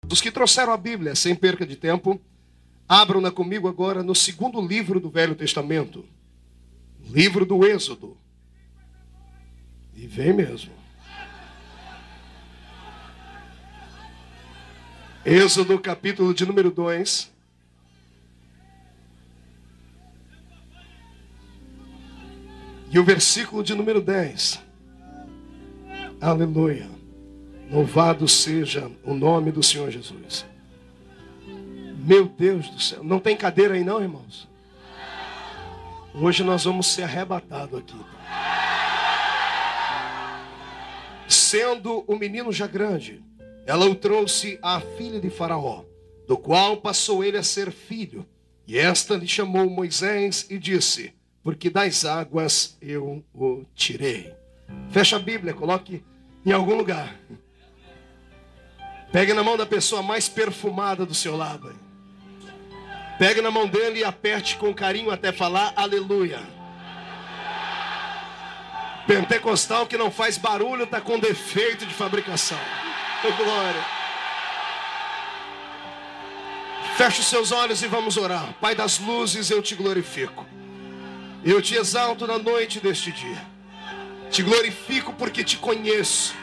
Dos que trouxeram a Bíblia, sem perca de tempo, abram-na comigo agora no segundo livro do Velho Testamento, livro do Êxodo. E vem mesmo. Êxodo, capítulo de número 2. E o versículo de número 10. Aleluia. Louvado seja o nome do Senhor Jesus. Meu Deus do céu. Não tem cadeira aí não, irmãos? Hoje nós vamos ser arrebatados aqui. Sendo o menino já grande, ela o trouxe à filha de Faraó, do qual passou ele a ser filho. E esta lhe chamou Moisés e disse: porque das águas eu o tirei. Fecha a Bíblia, coloque em algum lugar. Pegue na mão da pessoa mais perfumada do seu lado. Pegue na mão dele e aperte com carinho até falar aleluia. Pentecostal que não faz barulho está com defeito de fabricação. Oh, glória. Feche os seus olhos e vamos orar. Pai das luzes, eu te glorifico. Eu te exalto na noite deste dia. Te glorifico porque te conheço.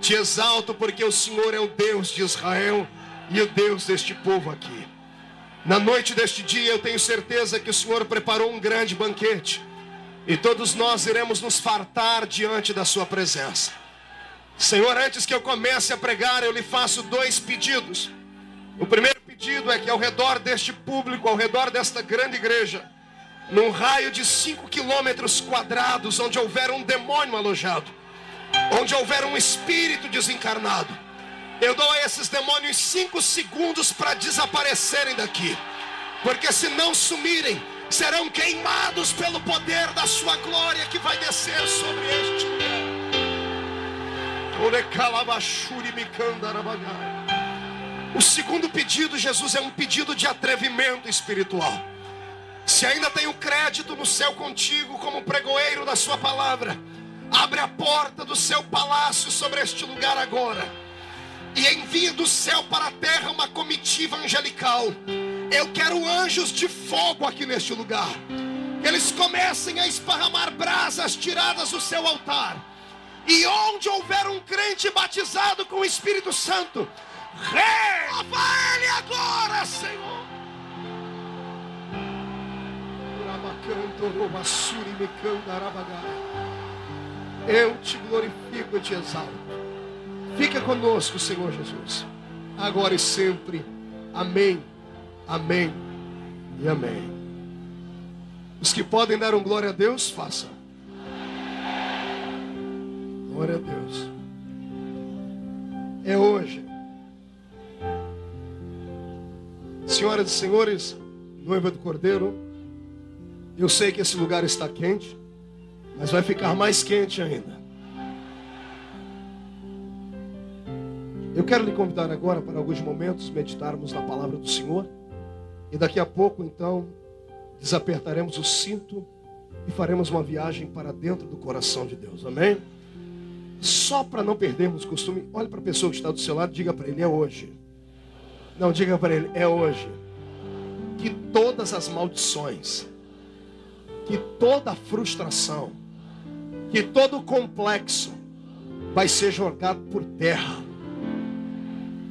Te exalto porque o Senhor é o Deus de Israel e o Deus deste povo aqui. Na noite deste dia eu tenho certeza que o Senhor preparou um grande banquete. E todos nós iremos nos fartar diante da sua presença. Senhor, antes que eu comece a pregar, eu lhe faço 2 pedidos. O primeiro pedido é que ao redor deste público, ao redor desta grande igreja, num raio de 5 quilômetros quadrados, onde houver um demônio alojado, onde houver um espírito desencarnado, eu dou a esses demônios 5 segundos para desaparecerem daqui. Porque se não sumirem, serão queimados pelo poder da sua glória que vai descer sobre este lugar. O segundo pedido, Jesus, é um pedido de atrevimento espiritual. Se ainda tenho crédito no céu contigo como pregoeiro da sua palavra, abre a porta do seu palácio sobre este lugar agora e envia do céu para a terra uma comitiva angelical. Eu quero anjos de fogo aqui neste lugar. Eles comecem a esparramar brasas tiradas do seu altar. E onde houver um crente batizado com o Espírito Santo, renova ele agora, Senhor. Eu te glorifico e te exalto. Fica conosco, Senhor Jesus, agora e sempre. Amém, amém e amém. Os que podem dar um glória a Deus, façam. Glória a Deus. É hoje. Senhoras e senhores, noiva do Cordeiro, eu sei que esse lugar está quente, mas vai ficar mais quente ainda. Eu quero lhe convidar agora para alguns momentos meditarmos na palavra do Senhor. E daqui a pouco, então, desapertaremos o cinto e faremos uma viagem para dentro do coração de Deus. Amém? Só para não perdermos o costume, olhe para a pessoa que está do seu lado e diga para ele: é hoje. Não, diga para ele: é hoje. Que todas as maldições, que toda a frustração, que todo o complexo vai ser jogado por terra.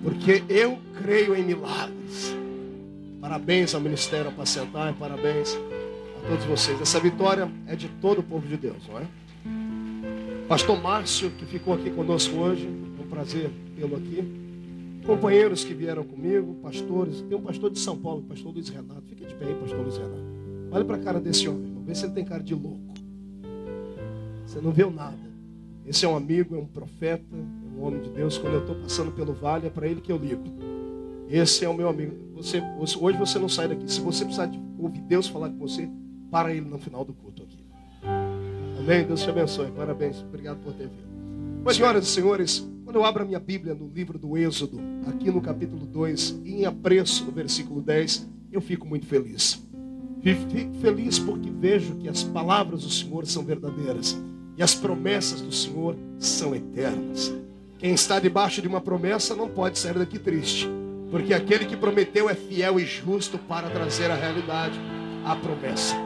Porque eu creio em milagres. Parabéns ao Ministério Apacentar, parabéns a todos vocês. Essa vitória é de todo o povo de Deus, não é? Pastor Márcio, que ficou aqui conosco hoje, é um prazer tê-lo aqui. Companheiros que vieram comigo, pastores. Tem um pastor de São Paulo, pastor Luiz Renato. Fica de pé aí, pastor Luiz Renato. Olha para a cara desse homem, irmão. Vê se ele tem cara de louco. Você não viu nada. Esse é um amigo, é um profeta, é um homem de Deus. Quando eu estou passando pelo vale, é para ele que eu ligo. Esse é o meu amigo. Hoje você não sai daqui. Se você precisar de ouvir Deus falar com você, para ele no final do culto aqui. Amém? Deus te abençoe. Parabéns. Obrigado por ter vindo. Mas, senhoras e senhores, quando eu abro a minha Bíblia no livro do Êxodo, aqui no capítulo 2, em apreço, no versículo 10, eu fico muito feliz. Fico feliz porque vejo que as palavras do Senhor são verdadeiras e as promessas do Senhor são eternas. Quem está debaixo de uma promessa não pode sair daqui triste, porque aquele que prometeu é fiel e justo para trazer à realidade a promessa.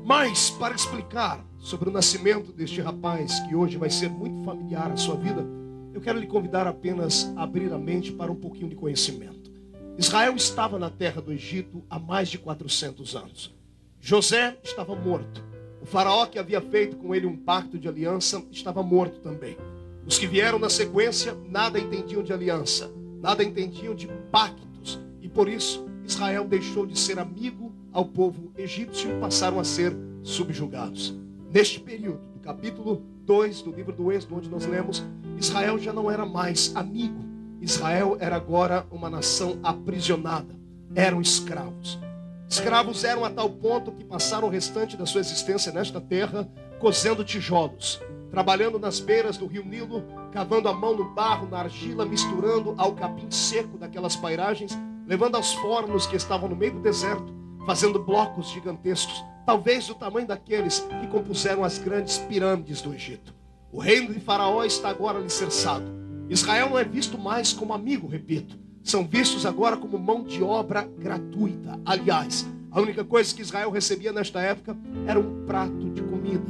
Mas, para explicar sobre o nascimento deste rapaz, que hoje vai ser muito familiar à sua vida, eu quero lhe convidar apenas a abrir a mente para um pouquinho de conhecimento. Israel estava na terra do Egito há mais de 400 anos. José estava morto. O faraó que havia feito com ele um pacto de aliança estava morto também. Os que vieram na sequência nada entendiam de aliança, nada entendiam de pactos. E por isso Israel deixou de ser amigo ao povo egípcio e passaram a ser subjugados. Neste período, do capítulo 2 do livro do Êxodo, onde nós lemos, Israel já não era mais amigo. Israel era agora uma nação aprisionada. Eram escravos. Escravos eram a tal ponto que passaram o restante da sua existência nesta terra cozendo tijolos, trabalhando nas beiras do rio Nilo, cavando a mão no barro, na argila, misturando ao capim seco daquelas pairagens, levando aos fornos que estavam no meio do deserto, fazendo blocos gigantescos, talvez do tamanho daqueles que compuseram as grandes pirâmides do Egito. O reino de Faraó está agora alicerçado. Israel não é visto mais como amigo, repito. São vistos agora como mão de obra gratuita. Aliás, a única coisa que Israel recebia nesta época era um prato de comida,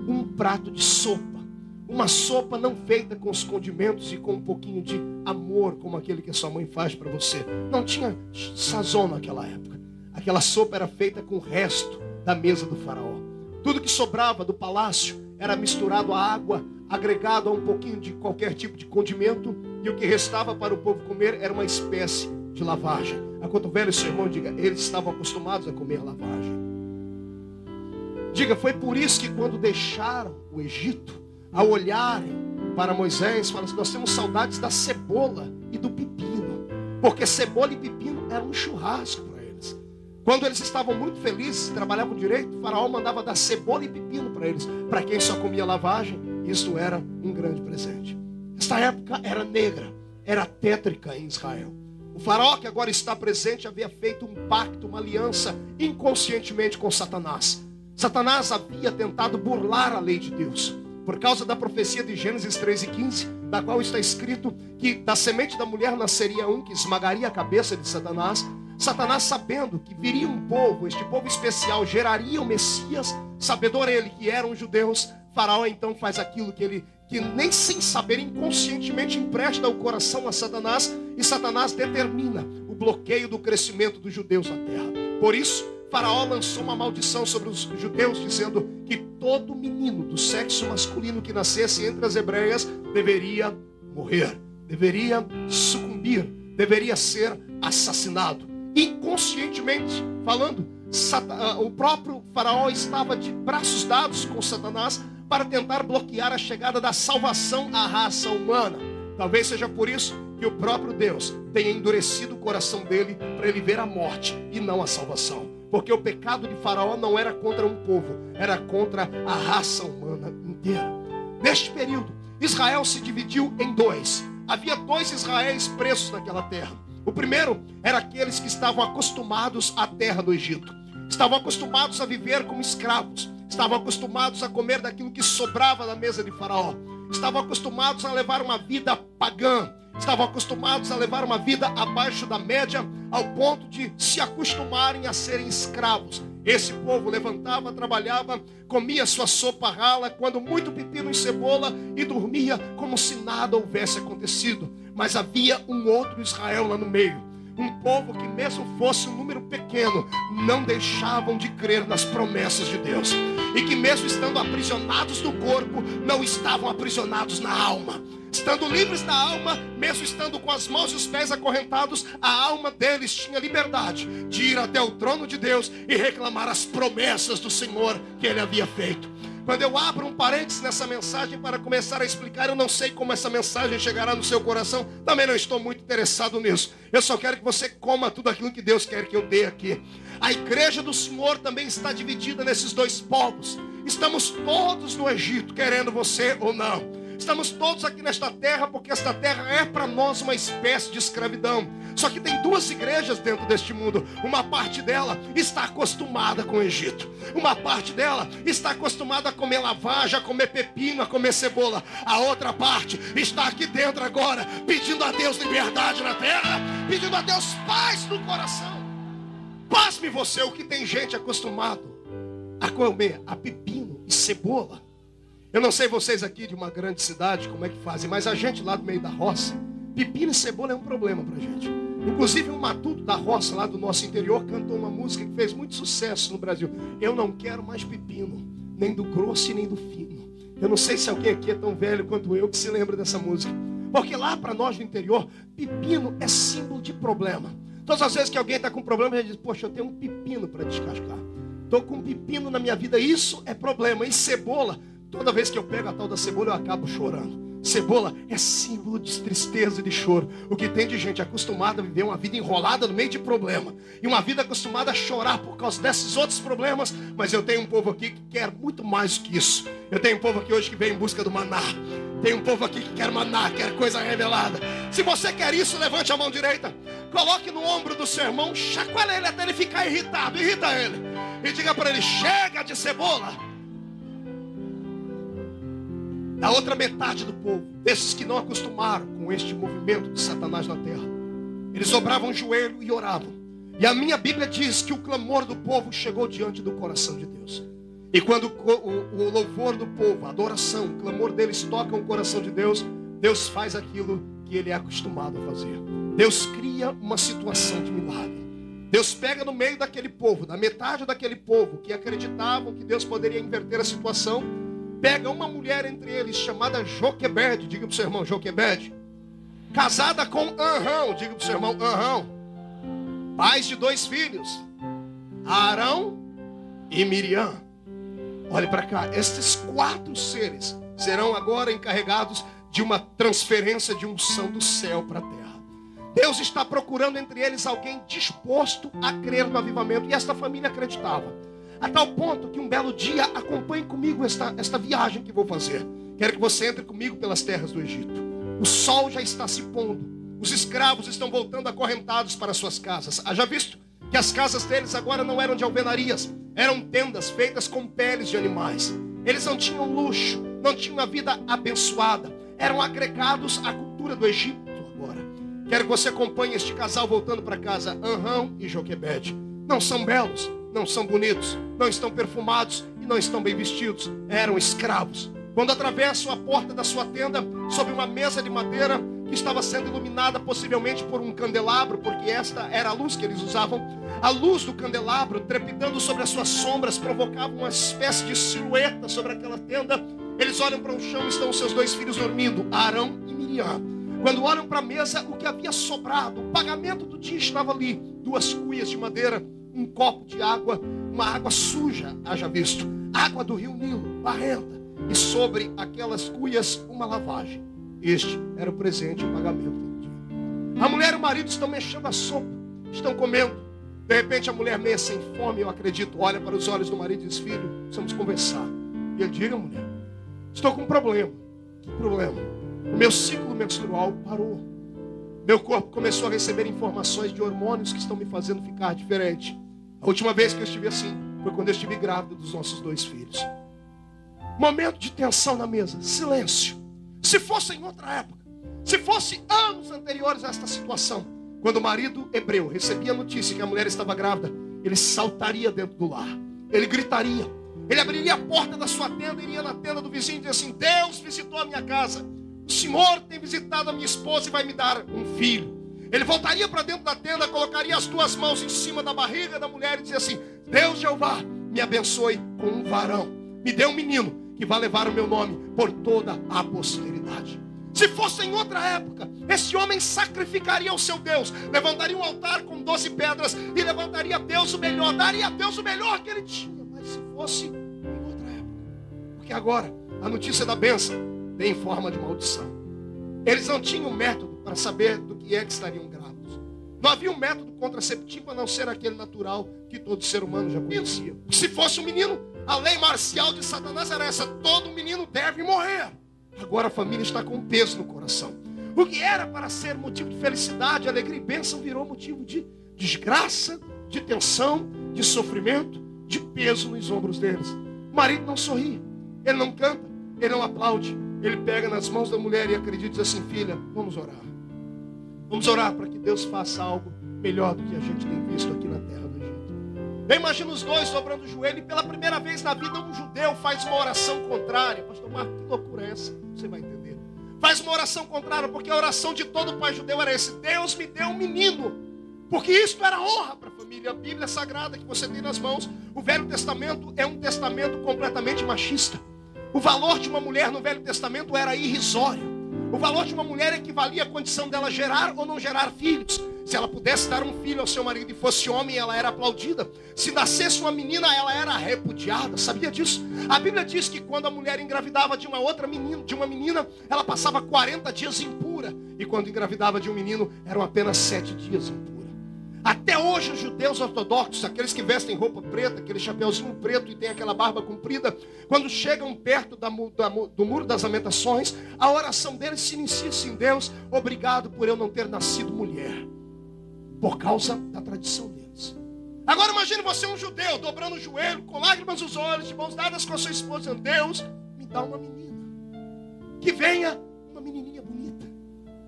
um prato de sopa. Uma sopa não feita com os condimentos e com um pouquinho de amor, como aquele que a sua mãe faz para você. Não tinha sazon naquela época. Aquela sopa era feita com o resto da mesa do faraó. Tudo que sobrava do palácio era misturado à água, agregado a um pouquinho de qualquer tipo de condimento, e o que restava para o povo comer era uma espécie de lavagem. Acotovele o seu irmão e diga: eles estavam acostumados a comer lavagem. Diga: foi por isso que quando deixaram o Egito, ao olharem para Moisés, falaram assim: nós temos saudades da cebola e do pepino, porque cebola e pepino eram um churrasco para eles. Quando eles estavam muito felizes, trabalhavam direito, o faraó mandava dar cebola e pepino para eles. Para quem só comia lavagem, isso era um grande presente. Esta época era negra, era tétrica em Israel. O faraó que agora está presente havia feito um pacto, uma aliança inconscientemente com Satanás. Satanás havia tentado burlar a lei de Deus, por causa da profecia de Gênesis 3:15, da qual está escrito que da semente da mulher nasceria um que esmagaria a cabeça de Satanás. Satanás, sabendo que viria um povo, este povo especial geraria o Messias, sabedor ele que eram judeus, Faraó então faz aquilo que nem sem saber, inconscientemente empresta o coração a Satanás, e Satanás determina o bloqueio do crescimento dos judeus na terra. Por isso, Faraó lançou uma maldição sobre os judeus, dizendo que todo menino do sexo masculino que nascesse entre as hebreias deveria morrer, deveria sucumbir, deveria ser assassinado. Inconscientemente falando, o próprio Faraó estava de braços dados com Satanás para tentar bloquear a chegada da salvação à raça humana. Talvez seja por isso que o próprio Deus tenha endurecido o coração dele para ele ver a morte e não a salvação. Porque o pecado de Faraó não era contra um povo, era contra a raça humana inteira. Neste período, Israel se dividiu em dois. Havia dois Israéis presos naquela terra. O primeiro era aqueles que estavam acostumados à terra do Egito. Estavam acostumados a viver como escravos. Estavam acostumados a comer daquilo que sobrava da mesa de Faraó. Estavam acostumados a levar uma vida pagã. Estavam acostumados a levar uma vida abaixo da média, ao ponto de se acostumarem a serem escravos. Esse povo levantava, trabalhava, comia sua sopa rala, quando muito pepino e cebola, e dormia como se nada houvesse acontecido. Mas havia um outro Israel lá no meio. Um povo que, mesmo fosse um número pequeno, não deixavam de crer nas promessas de Deus. E que, mesmo estando aprisionados no corpo, não estavam aprisionados na alma. Estando livres da alma, mesmo estando com as mãos e os pés acorrentados, a alma deles tinha liberdade de ir até o trono de Deus e reclamar as promessas do Senhor que Ele havia feito. Quando eu abro um parênteses nessa mensagem para começar a explicar, eu não sei como essa mensagem chegará no seu coração, também não estou muito interessado nisso. Eu só quero que você coma tudo aquilo que Deus quer que eu dê aqui. A igreja do Senhor também está dividida nesses dois povos. Estamos todos no Egito, querendo você ou não. Estamos todos aqui nesta terra porque esta terra é para nós uma espécie de escravidão. Só que tem duas igrejas dentro deste mundo. Uma parte dela está acostumada com o Egito. Uma parte dela está acostumada a comer lavagem, a comer pepino, a comer cebola. A outra parte está aqui dentro agora, pedindo a Deus liberdade na terra, pedindo a Deus paz no coração. Pasme você, o que tem gente acostumado a comer a pepino e cebola. Eu não sei vocês aqui de uma grande cidade como é que fazem, mas a gente lá do meio da roça, pepino e cebola é um problema pra gente. Inclusive um matuto da roça lá do nosso interior cantou uma música que fez muito sucesso no Brasil. Eu não quero mais pepino, nem do grosso e nem do fino. Eu não sei se alguém aqui é tão velho quanto eu que se lembra dessa música. Porque lá para nós no interior, pepino é símbolo de problema. Todas as vezes que alguém está com problema, ele diz, poxa, eu tenho um pepino para descascar. Estou com um pepino na minha vida, isso é problema. E cebola, toda vez que eu pego a tal da cebola, eu acabo chorando. Cebola é símbolo de tristeza e de choro. O que tem de gente acostumada a viver uma vida enrolada no meio de problema. E uma vida acostumada a chorar por causa desses outros problemas. Mas eu tenho um povo aqui que quer muito mais do que isso. Eu tenho um povo aqui hoje que vem em busca do maná. Tem um povo aqui que quer maná, quer coisa revelada. Se você quer isso, levante a mão direita. Coloque no ombro do seu irmão, chacoalhe ele até ele ficar irritado. Irrita ele. E diga para ele, chega de cebola. A outra metade do povo, desses que não acostumaram com este movimento de Satanás na terra, eles dobravam o joelho e oravam. E a minha Bíblia diz que o clamor do povo chegou diante do coração de Deus. E quando o louvor do povo, a adoração, o clamor deles toca o coração de Deus, Deus faz aquilo que ele é acostumado a fazer. Deus cria uma situação de milagre. Deus pega no meio daquele povo, da metade daquele povo que acreditavam que Deus poderia inverter a situação, pega uma mulher entre eles chamada Joquebede, diga para o seu irmão, Joquebede, casada com Arão, diga para o seu irmão, Arão, pais de 2 filhos, Arão e Miriam. Olhe para cá, estes 4 seres serão agora encarregados de uma transferência de unção do céu para a terra. Deus está procurando entre eles alguém disposto a crer no avivamento, e esta família acreditava. A tal ponto que um belo dia, acompanhe comigo esta viagem que vou fazer. Quero que você entre comigo pelas terras do Egito. O sol já está se pondo. Os escravos estão voltando acorrentados para suas casas. Haja visto que as casas deles agora não eram de alvenarias. Eram tendas feitas com peles de animais. Eles não tinham luxo, não tinham uma vida abençoada. Eram agregados à cultura do Egito agora. Quero que você acompanhe este casal voltando para casa, Arão e Joquebede. Não são belos, não são bonitos, não estão perfumados e não estão bem vestidos. Eram escravos. Quando atravessam a porta da sua tenda, sob uma mesa de madeira que estava sendo iluminada possivelmente por um candelabro, porque esta era a luz que eles usavam, a luz do candelabro trepidando sobre as suas sombras provocava uma espécie de silhueta sobre aquela tenda. Eles olham para o chão e estão os seus 2 filhos dormindo, Arão e Miriam. Quando olham para a mesa, o que havia sobrado, o pagamento do dia estava ali, 2 cuias de madeira, um copo de água, uma água suja, haja visto, água do rio Nilo, barrenta, e sobre aquelas cuias uma lavagem. Este era o presente e o pagamento do dia. A mulher e o marido estão mexendo a sopa, estão comendo. De repente a mulher, meio sem fome, eu acredito, olha para os olhos do marido e diz, filho, precisamos conversar. E ele diga, mulher, estou com um problema. Que problema? O meu ciclo menstrual parou. Meu corpo começou a receber informações de hormônios que estão me fazendo ficar diferente. A última vez que eu estive assim foi quando eu estive grávida dos nossos 2 filhos. Momento de tensão na mesa, silêncio. Se fosse em outra época, se fosse anos anteriores a esta situação, quando o marido hebreu recebia a notícia que a mulher estava grávida, ele saltaria dentro do lar, ele gritaria, ele abriria a porta da sua tenda, iria na tenda do vizinho e dizia assim, Deus visitou a minha casa, o Senhor tem visitado a minha esposa e vai me dar um filho. Ele voltaria para dentro da tenda, colocaria as 2 mãos em cima da barriga da mulher e dizia assim, Deus Jeová, me abençoe com um varão, me dê um menino que vai levar o meu nome por toda a posteridade. Se fosse em outra época, esse homem sacrificaria o seu Deus, levantaria um altar com 12 pedras e levantaria a Deus o melhor, daria a Deus o melhor que ele tinha. Mas se fosse em outra época, porque agora a notícia da bênção vem em forma de maldição. Eles não tinham método para saber do que é que estariam grávidos. Não havia um método contraceptivo a não ser aquele natural que todo ser humano já conhecia. Se fosse um menino, a lei marcial de Satanás era essa, todo menino deve morrer. Agora a família está com peso no coração. O que era para ser motivo de felicidade, alegria e bênção virou motivo de desgraça, de tensão, de sofrimento, de peso nos ombros deles. O marido não sorri, ele não canta, ele não aplaude. Ele pega nas mãos da mulher e acredita e diz assim: filha, vamos orar. Vamos orar para que Deus faça algo melhor do que a gente tem visto aqui na terra do Egito. Eu imagino os dois dobrando o joelho e pela primeira vez na vida um judeu faz uma oração contrária. Pastor Marcos, que loucura é essa? Você vai entender. Faz uma oração contrária, porque a oração de todo pai judeu era esse: Deus me deu um menino. Porque isto era honra para a família. A Bíblia Sagrada que você tem nas mãos, o Velho Testamento é um testamento completamente machista. O valor de uma mulher no Velho Testamento era irrisório. O valor de uma mulher equivalia à condição dela gerar ou não gerar filhos. Se ela pudesse dar um filho ao seu marido e fosse homem, ela era aplaudida. Se nascesse uma menina, ela era repudiada. Sabia disso? A Bíblia diz que quando a mulher engravidava de uma outra menina, ela passava 40 dias impura. E quando engravidava de um menino, eram apenas 7 dias impura. Até hoje os judeus ortodoxos, aqueles que vestem roupa preta, aquele chapeuzinho preto e tem aquela barba comprida, quando chegam perto do Muro das Lamentações, a oração deles se inicia assim: Deus, obrigado por eu não ter nascido mulher. Por causa da tradição deles. Agora imagine você um judeu dobrando o joelho, com lágrimas nos olhos, de mãos dadas com a sua esposa: Deus, me dá uma menina. Que venha uma menininha bonita.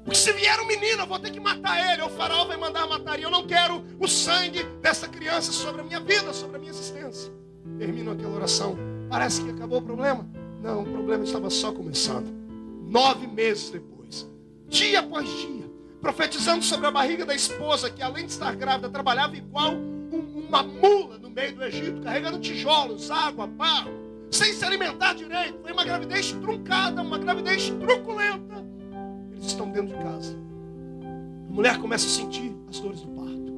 Porque se vier um menino, eu vou ter que matar ele. O faraó vai mandar matar. E eu não quero o sangue dessa criança sobre a minha vida, sobre a minha existência. Termino aquela oração. Parece que acabou o problema. Não, o problema estava só começando. 9 meses depois, dia após dia, profetizando sobre a barriga da esposa, que além de estar grávida, trabalhava igual uma mula no meio do Egito, carregando tijolos, água, barro, sem se alimentar direito. Foi uma gravidez truncada, uma gravidez truculenta. Eles estão dentro de casa. A mulher começa a sentir as dores do parto.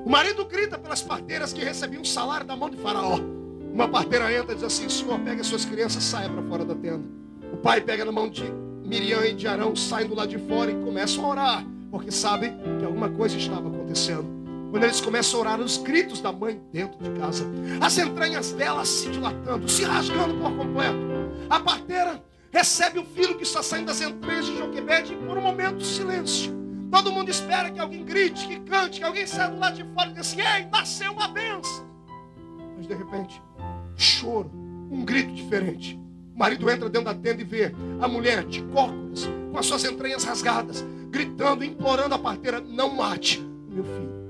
O marido grita pelas parteiras que recebiam um salário da mão de Faraó. Uma parteira entra e diz assim: Senhor, pega as suas crianças, saia para fora da tenda. O pai pega na mão de Miriam e de Arão, saem do lado de fora e começam a orar, porque sabem que alguma coisa estava acontecendo. Quando eles começam a orar, os gritos da mãe dentro de casa, as entranhas dela se dilatando, se rasgando por completo. A parteira recebe o filho que está saindo das entranhas de Joquebede e por um momento silêncio. Todo mundo espera que alguém grite, que cante, que alguém saia do lado de fora e diga assim: ei, nasceu uma bênção. Mas de repente, choro, um grito diferente. O marido entra dentro da tenda e vê a mulher de cócoras, com as suas entranhas rasgadas, gritando, implorando a parteira: não mate o meu filho.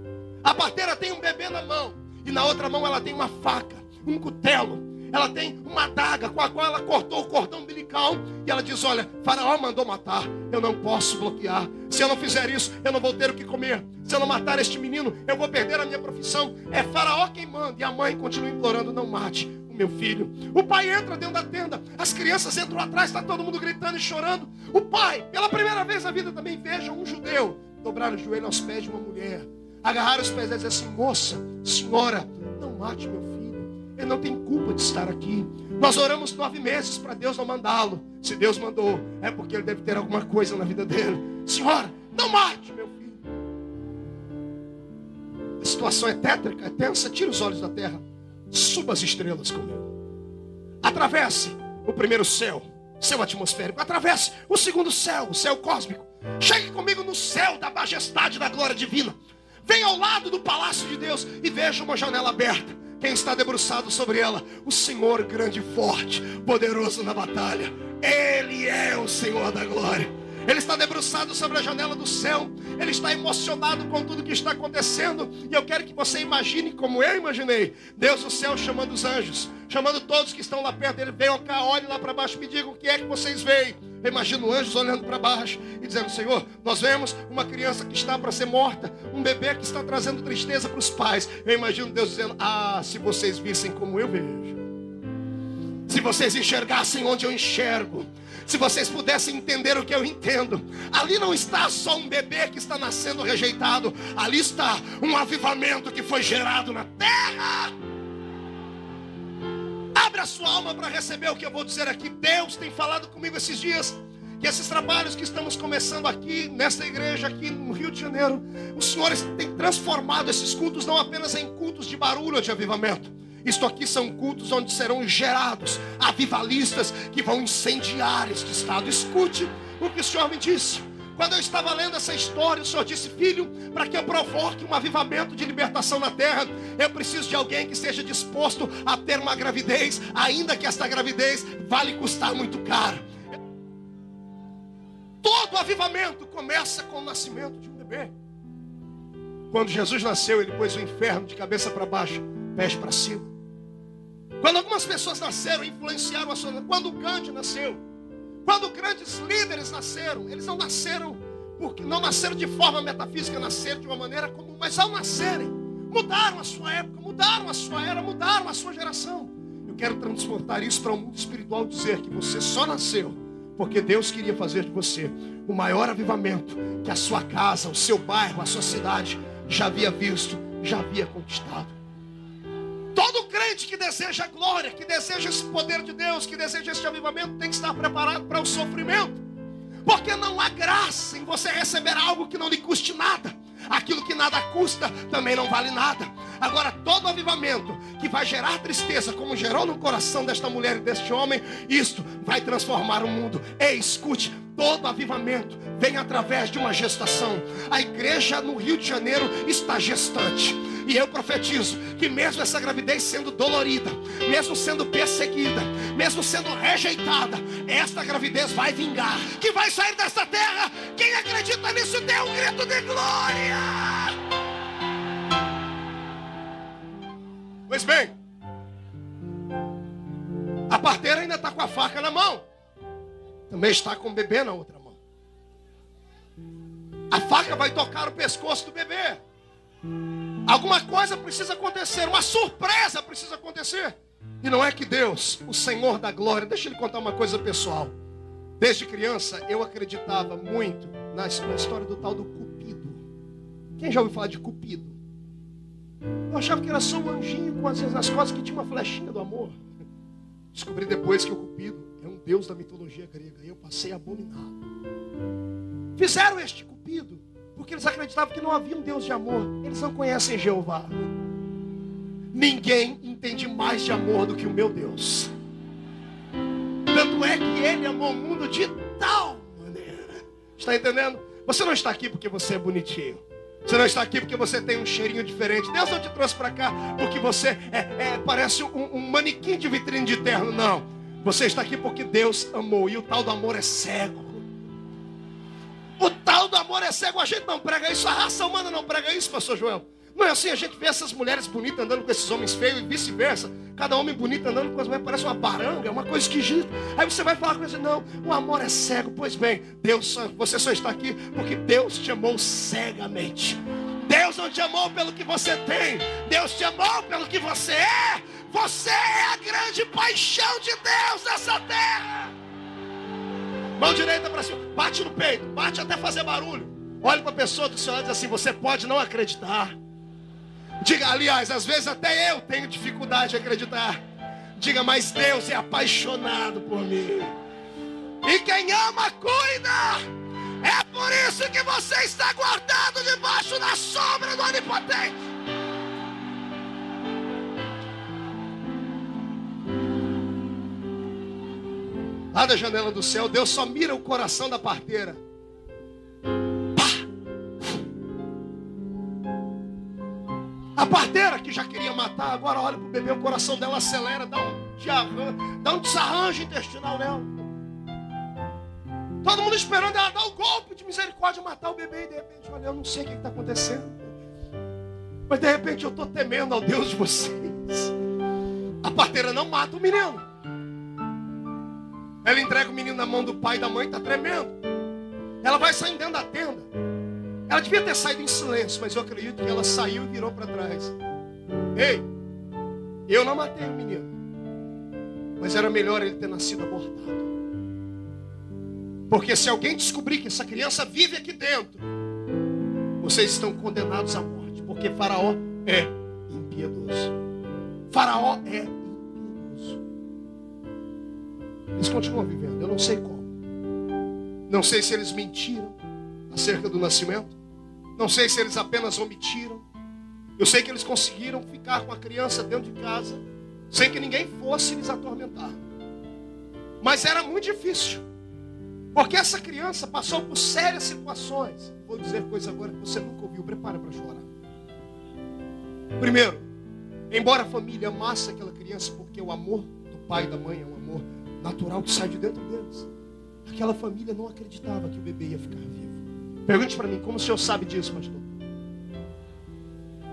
A parteira tem um bebê na mão, e na outra mão ela tem uma faca, um cutelo. Ela tem uma adaga com a qual ela cortou o cordão umbilical. E ela diz: olha, Faraó mandou matar, eu não posso bloquear. Se eu não fizer isso, eu não vou ter o que comer. Se eu não matar este menino, eu vou perder a minha profissão. É Faraó quem manda. E a mãe continua implorando: não mate o meu filho. O pai entra dentro da tenda, as crianças entram atrás, está todo mundo gritando e chorando. O pai, pela primeira vez na vida também, veja um judeu dobrar o joelho aos pés de uma mulher, agarrar os pés e dizer assim: moça, senhora, não mate meu filho. Ele não tem culpa de estar aqui. Nós oramos 9 meses para Deus não mandá-lo. Se Deus mandou, é porque ele deve ter alguma coisa na vida dele. Senhora, não mate meu filho. A situação é tétrica, é tensa. Tira os olhos da terra, suba as estrelas comigo. Atravesse o primeiro céu, céu atmosférico. Atravesse o segundo céu, o céu cósmico. Chegue comigo no céu da majestade da glória divina. Venha ao lado do palácio de Deus e veja uma janela aberta. Quem está debruçado sobre ela? O Senhor grande e forte, poderoso na batalha. Ele é o Senhor da glória. Ele está debruçado sobre a janela do céu. Ele está emocionado com tudo que está acontecendo. E eu quero que você imagine como eu imaginei. Deus do céu chamando os anjos, chamando todos que estão lá perto dele. Venham cá, olhem lá para baixo, me digam o que é que vocês veem. Eu imagino anjos olhando para baixo e dizendo: Senhor, nós vemos uma criança que está para ser morta, um bebê que está trazendo tristeza para os pais. Eu imagino Deus dizendo: ah, se vocês vissem como eu vejo, se vocês enxergassem onde eu enxergo, se vocês pudessem entender o que eu entendo, ali não está só um bebê que está nascendo rejeitado, ali está um avivamento que foi gerado na terra. Abre a sua alma para receber o que eu vou dizer aqui. Deus tem falado comigo esses dias, que esses trabalhos que estamos começando aqui, nesta igreja aqui no Rio de Janeiro, o Senhor tem transformado esses cultos não apenas em cultos de barulho ou de avivamento. Isto aqui são cultos onde serão gerados avivalistas que vão incendiar este estado. Escute o que o Senhor me disse. Quando eu estava lendo essa história, o Senhor disse: filho, para que eu provoque um avivamento de libertação na terra, eu preciso de alguém que esteja disposto a ter uma gravidez, ainda que esta gravidez vale custar muito caro. Todo avivamento começa com o nascimento de um bebê. Quando Jesus nasceu, ele pôs o inferno de cabeça para baixo, pés para cima. Quando algumas pessoas nasceram, influenciaram a sua vida. Quando o Gandhi nasceu, quando grandes líderes nasceram, eles não nasceram de forma metafísica, nasceram de uma maneira comum, mas ao nascerem, mudaram a sua época, mudaram a sua era, mudaram a sua geração. Eu quero transportar isso para o mundo espiritual, dizer que você só nasceu porque Deus queria fazer de você o maior avivamento que a sua casa, o seu bairro, a sua cidade já havia visto, já havia conquistado. Todo crente que deseja a glória, que deseja esse poder de Deus, que deseja esse avivamento, tem que estar preparado para o sofrimento. Porque não há graça em você receber algo que não lhe custe nada. Aquilo que nada custa também não vale nada. Agora, todo avivamento que vai gerar tristeza, como gerou no coração desta mulher e deste homem, isto vai transformar o mundo. Ei, escute, todo avivamento vem através de uma gestação. A igreja no Rio de Janeiro está gestante. E eu profetizo que mesmo essa gravidez sendo dolorida, mesmo sendo perseguida, mesmo sendo rejeitada, esta gravidez vai vingar, que vai sair desta terra. Quem acredita nisso, dê um grito de glória. Pois bem, a parteira ainda está com a faca na mão, também está com o bebê na outra mão. A faca vai tocar o pescoço do bebê. Alguma coisa precisa acontecer, uma surpresa precisa acontecer. E não é que Deus, o Senhor da glória, deixa eu lhe contar uma coisa pessoal. Desde criança eu acreditava muito na história do tal do Cupido. Quem já ouviu falar de Cupido? Eu achava que era só um anjinho com as costas que tinha uma flechinha do amor. Descobri depois que o Cupido é um deus da mitologia grega. E eu passei a abominar. Fizeram este Cupido porque eles acreditavam que não havia um Deus de amor. Eles não conhecem Jeová. Ninguém entende mais de amor do que o meu Deus. Tanto é que Ele amou o mundo de tal maneira. Está entendendo? Você não está aqui porque você é bonitinho. Você não está aqui porque você tem um cheirinho diferente. Deus não te trouxe para cá porque você parece um manequim de vitrine de terno. Não. Você está aqui porque Deus amou. E o tal do amor é cego. O tal do amor é cego. A gente não prega isso. A raça humana não prega isso, pastor Joel. Não é assim. A gente vê essas mulheres bonitas andando com esses homens feios e vice-versa. Cada homem bonito andando com as mulheres parece uma baranga, é uma coisa esquisita. Aí você vai falar com ele: não, o amor é cego. Pois bem, você só está aqui porque Deus te amou cegamente. Deus não te amou pelo que você tem. Deus te amou pelo que você é. Você é a grande paixão de Deus nessa terra. Mão direita para cima, bate no peito, bate até fazer barulho. Olhe para a pessoa do seu lado e diz assim: você pode não acreditar. Diga, aliás, às vezes até eu tenho dificuldade de acreditar. Diga, mas Deus é apaixonado por mim. E quem ama, cuida. É por isso que você está guardado debaixo da sombra do Onipotente. Lá da janela do céu, Deus só mira o coração da parteira. A parteira que já queria matar, agora olha para o bebê, o coração dela acelera, dá um desarranjo intestinal nela. Todo mundo esperando ela dar o golpe de misericórdia, matar o bebê. E de repente, olha, eu não sei o que está acontecendo. Mas de repente eu estou temendo ao Deus de vocês. A parteira não mata o menino. Ela entrega o menino na mão do pai e da mãe, está tremendo. Ela vai saindo dentro da tenda. Ela devia ter saído em silêncio, mas eu acredito que ela saiu e virou para trás. Ei, eu não matei o menino, mas era melhor ele ter nascido abortado. Porque se alguém descobrir que essa criança vive aqui dentro, vocês estão condenados à morte. Porque Faraó é impiedoso. Faraó é impiedoso. Eles continuam vivendo, eu não sei como. Não sei se eles mentiram acerca do nascimento. Não sei se eles apenas omitiram. Eu sei que eles conseguiram ficar com a criança dentro de casa sem que ninguém fosse lhes atormentar. Mas era muito difícil, porque essa criança passou por sérias situações. Vou dizer coisa agora que você nunca ouviu, prepara para chorar. Primeiro, embora a família amasse aquela criança, porque o amor do pai e da mãe é um amor natural que sai de dentro deles, aquela família não acreditava que o bebê ia ficar vivo. Pergunte para mim, como o senhor sabe disso, pastor?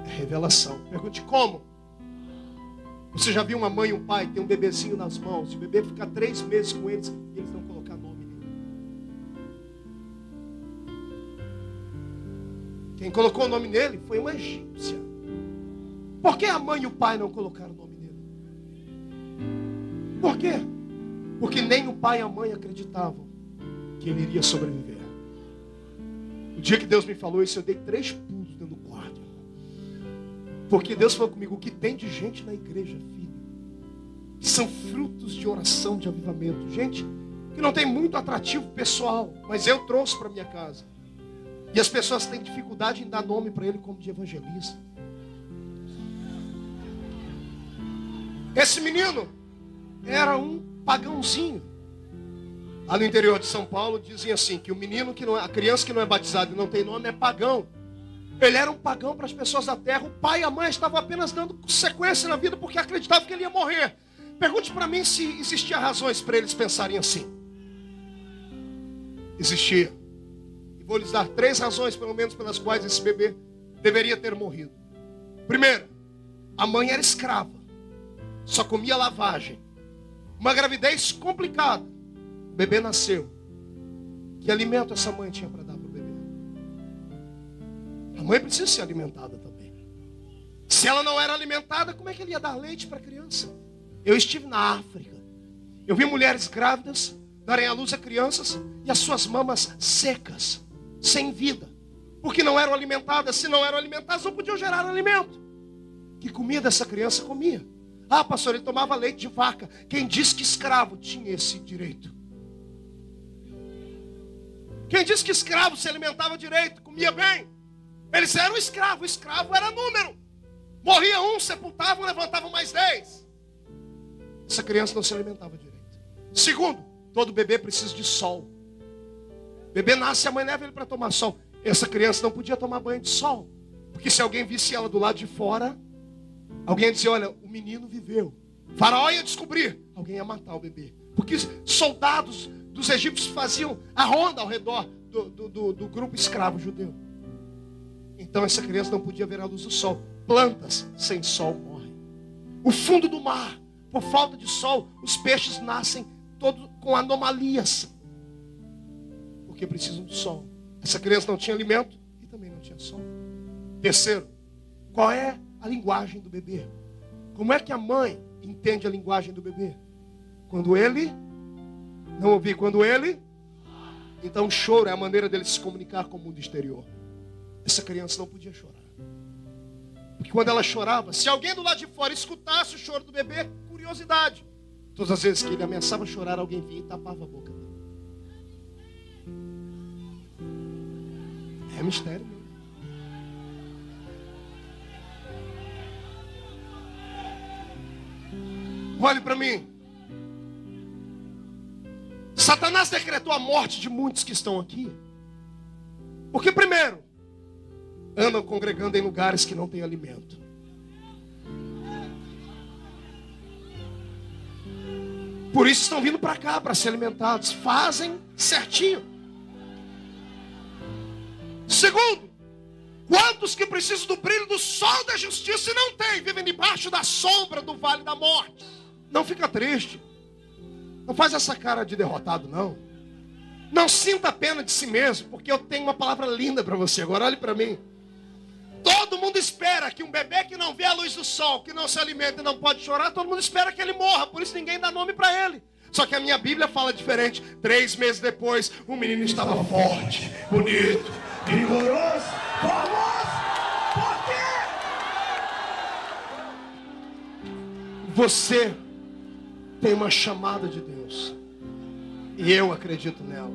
É revelação. Pergunte como. Você já viu uma mãe e um pai ter um bebezinho nas mãos, e o bebê ficar 3 meses com eles e eles não colocar nome nele? Quem colocou o nome nele foi uma egípcia. Por que a mãe e o pai não colocaram o nome nele? Por quê? Porque nem o pai e a mãe acreditavam que ele iria sobreviver. O dia que Deus me falou isso, eu dei 3 pulos dentro do quarto. Porque Deus falou comigo, o que tem de gente na igreja, filho, que são frutos de oração, de avivamento. Gente que não tem muito atrativo pessoal, mas eu trouxe para minha casa. E as pessoas têm dificuldade em dar nome para ele como de evangelista. Esse menino era um pagãozinho. Lá no interior de São Paulo dizem assim, que o menino que não é, a criança que não é batizada e não tem nome é pagão. Ele era um pagão para as pessoas da terra. O pai e a mãe estavam apenas dando sequência na vida porque acreditavam que ele ia morrer. Pergunte para mim se existia razões para eles pensarem assim. Existia. E vou lhes dar 3 razões, pelo menos, pelas quais esse bebê deveria ter morrido. Primeiro, a mãe era escrava. Só comia lavagem. Uma gravidez complicada. O bebê nasceu. Que alimento essa mãe tinha para dar para o bebê? A mãe precisa ser alimentada também. Se ela não era alimentada, como é que ele ia dar leite para a criança? Eu estive na África. Eu vi mulheres grávidas darem à luz a crianças e as suas mamas secas, sem vida. Porque não eram alimentadas. Se não eram alimentadas, não podiam gerar alimento. Que comida essa criança comia? Ah, pastor, ele tomava leite de vaca. Quem disse que escravo tinha esse direito? Quem disse que escravo se alimentava direito, comia bem? Eles eram escravos. O escravo era número. Morria um, sepultavam, levantavam mais 10. Essa criança não se alimentava direito. Segundo, todo bebê precisa de sol. O bebê nasce, a mãe leva ele para tomar sol. Essa criança não podia tomar banho de sol. Porque se alguém visse ela do lado de fora, alguém ia dizer, olha, o menino viveu. Faraó ia descobrir. Alguém ia matar o bebê. Porque soldados dos egípcios faziam a ronda ao redor do grupo escravo judeu. Então essa criança não podia ver a luz do sol. Plantas sem sol morrem. O fundo do mar, por falta de sol, os peixes nascem todos com anomalias. Porque precisam do sol. Essa criança não tinha alimento e também não tinha sol. Terceiro, qual é a linguagem do bebê? Como é que a mãe entende a linguagem do bebê? Quando ele... Não ouvi, quando ele... Então o choro é a maneira dele se comunicar com o mundo exterior. Essa criança não podia chorar. Porque quando ela chorava, se alguém do lado de fora escutasse o choro do bebê, curiosidade. Todas as vezes que ele ameaçava chorar, alguém vinha e tapava a boca dele. É mistério mesmo. Olhe para mim. Satanás decretou a morte de muitos que estão aqui. Porque primeiro, andam congregando em lugares que não têm alimento. Por isso estão vindo para cá para ser alimentados. Fazem certinho. Segundo, quantos que precisam do brilho do sol da justiça e não tem, vivem debaixo da sombra do vale da morte. Não fica triste. Não faz essa cara de derrotado, não. Não sinta pena de si mesmo, porque eu tenho uma palavra linda para você. Agora olhe para mim. Todo mundo espera que um bebê que não vê a luz do sol, que não se alimenta e não pode chorar, todo mundo espera que ele morra. Por isso ninguém dá nome para ele. Só que a minha Bíblia fala diferente. 3 meses depois, o menino estava forte, bonito, vigoroso, famoso. Por quê? Você tem uma chamada de Deus. E eu acredito nela.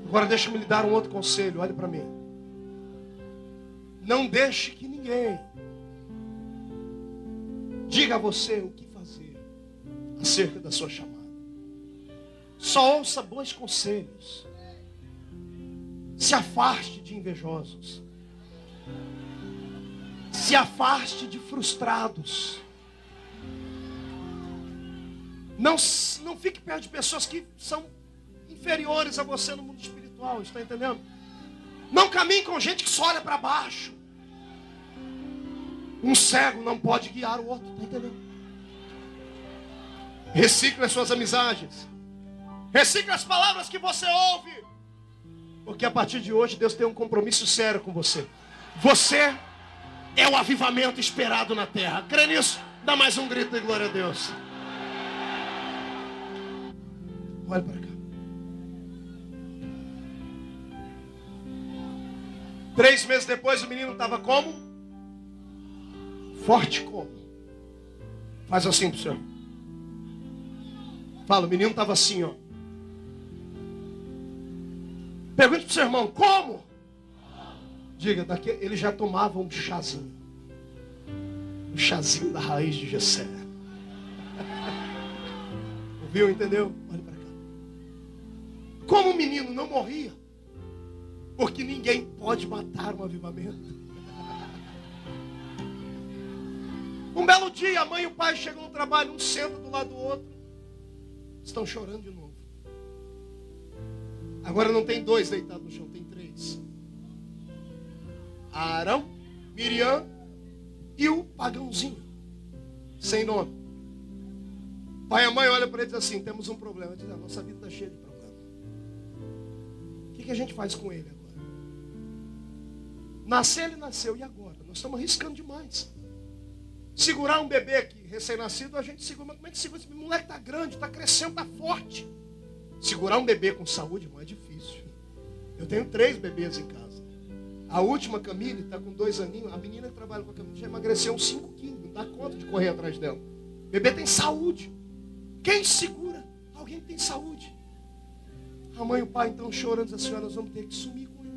Agora deixa-me lhe dar um outro conselho. Olhe para mim. Não deixe que ninguém diga a você o que fazer acerca da sua chamada. Só ouça bons conselhos. Se afaste de invejosos. Se afaste de frustrados. Não fique perto de pessoas que são inferiores a você no mundo espiritual, está entendendo? Não caminhe com gente que só olha para baixo. Um cego não pode guiar o outro, está entendendo? Recicle as suas amizades. Recicle as palavras que você ouve. Porque a partir de hoje Deus tem um compromisso sério com você. Você é o avivamento esperado na terra. Crê nisso? Dá mais um grito de glória a Deus. Olha para cá. 3 meses depois o menino estava como? Forte como? Faz assim pro senhor. Fala, o menino estava assim, ó. Pergunte pro seu irmão, como? Diga, daqui ele já tomava um chazinho. Um chazinho da raiz de Jessé. Ouviu, entendeu? Olha para cá. Como o menino não morria? Porque ninguém pode matar um avivamento. Um belo dia, a mãe e o pai chegam no trabalho, um senta do lado do outro. Estão chorando de novo. Agora não tem 2 deitados no chão, tem 3. Arão, Miriam e o pagãozinho. Sem nome. Pai e a mãe olham para ele e dizem assim, temos um problema. Ele diz, a nossa vida está cheia de problema. O que a gente faz com ele agora? Nascer, ele nasceu, e agora? Nós estamos arriscando demais. Segurar um bebê aqui, recém-nascido, a gente segura. Mas como é que segura? Esse moleque está grande, está crescendo, está forte. Segurar um bebê com saúde, irmão, é difícil. Eu tenho 3 bebês em casa. A última, Camille, está com 2 aninhos. A menina que trabalha com a Camille já emagreceu uns 5 quilos. Não dá conta de correr atrás dela. O bebê tem saúde. Quem segura? Alguém que tem saúde. A mãe e o pai então chorando, diz assim, nós vamos ter que sumir com ele.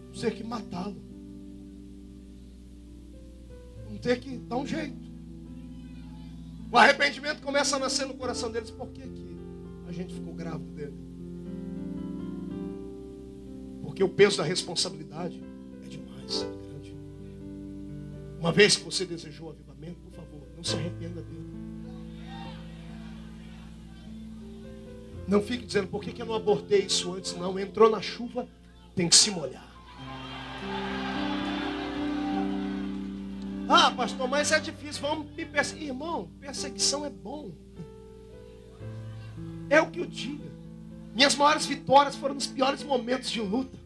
Vamos ter que matá-lo. Vamos ter que dar um jeito. O arrependimento começa a nascer no coração deles. Por que a gente ficou grávido dele? Porque o peso da responsabilidade é demais, é grande. Uma vez que você desejou avivamento, por favor, não se arrependa dele. Não fique dizendo, por que eu não abortei isso antes? Não, entrou na chuva, tem que se molhar. Ah, pastor, mas é difícil, vamos me perseguir. Irmão, perseguição é bom. É o que eu digo. Minhas maiores vitórias foram nos piores momentos de luta.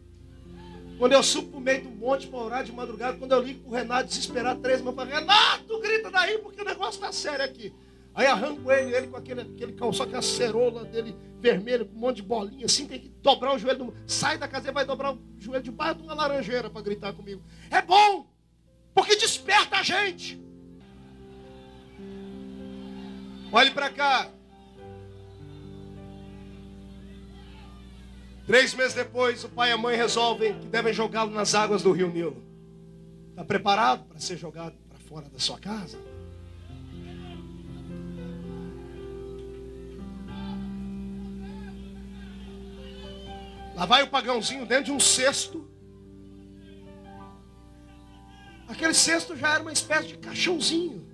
Quando eu subo pro meio do monte para orar de madrugada, quando eu ligo pro Renato desesperado 3 meses, para Renato, grita daí porque o negócio tá sério aqui. Aí arranco ele com aquele calção, aquela cerola dele vermelha, com um monte de bolinha, assim, tem que dobrar o joelho. Sai da casa e vai dobrar o joelho debaixo de uma laranjeira para gritar comigo. É bom, porque desperta a gente. Olhe para cá. 3 meses depois, o pai e a mãe resolvem que devem jogá-lo nas águas do rio Nilo. Está preparado para ser jogado para fora da sua casa? Lá vai o pagãozinho dentro de um cesto. Aquele cesto já era uma espécie de caixãozinho.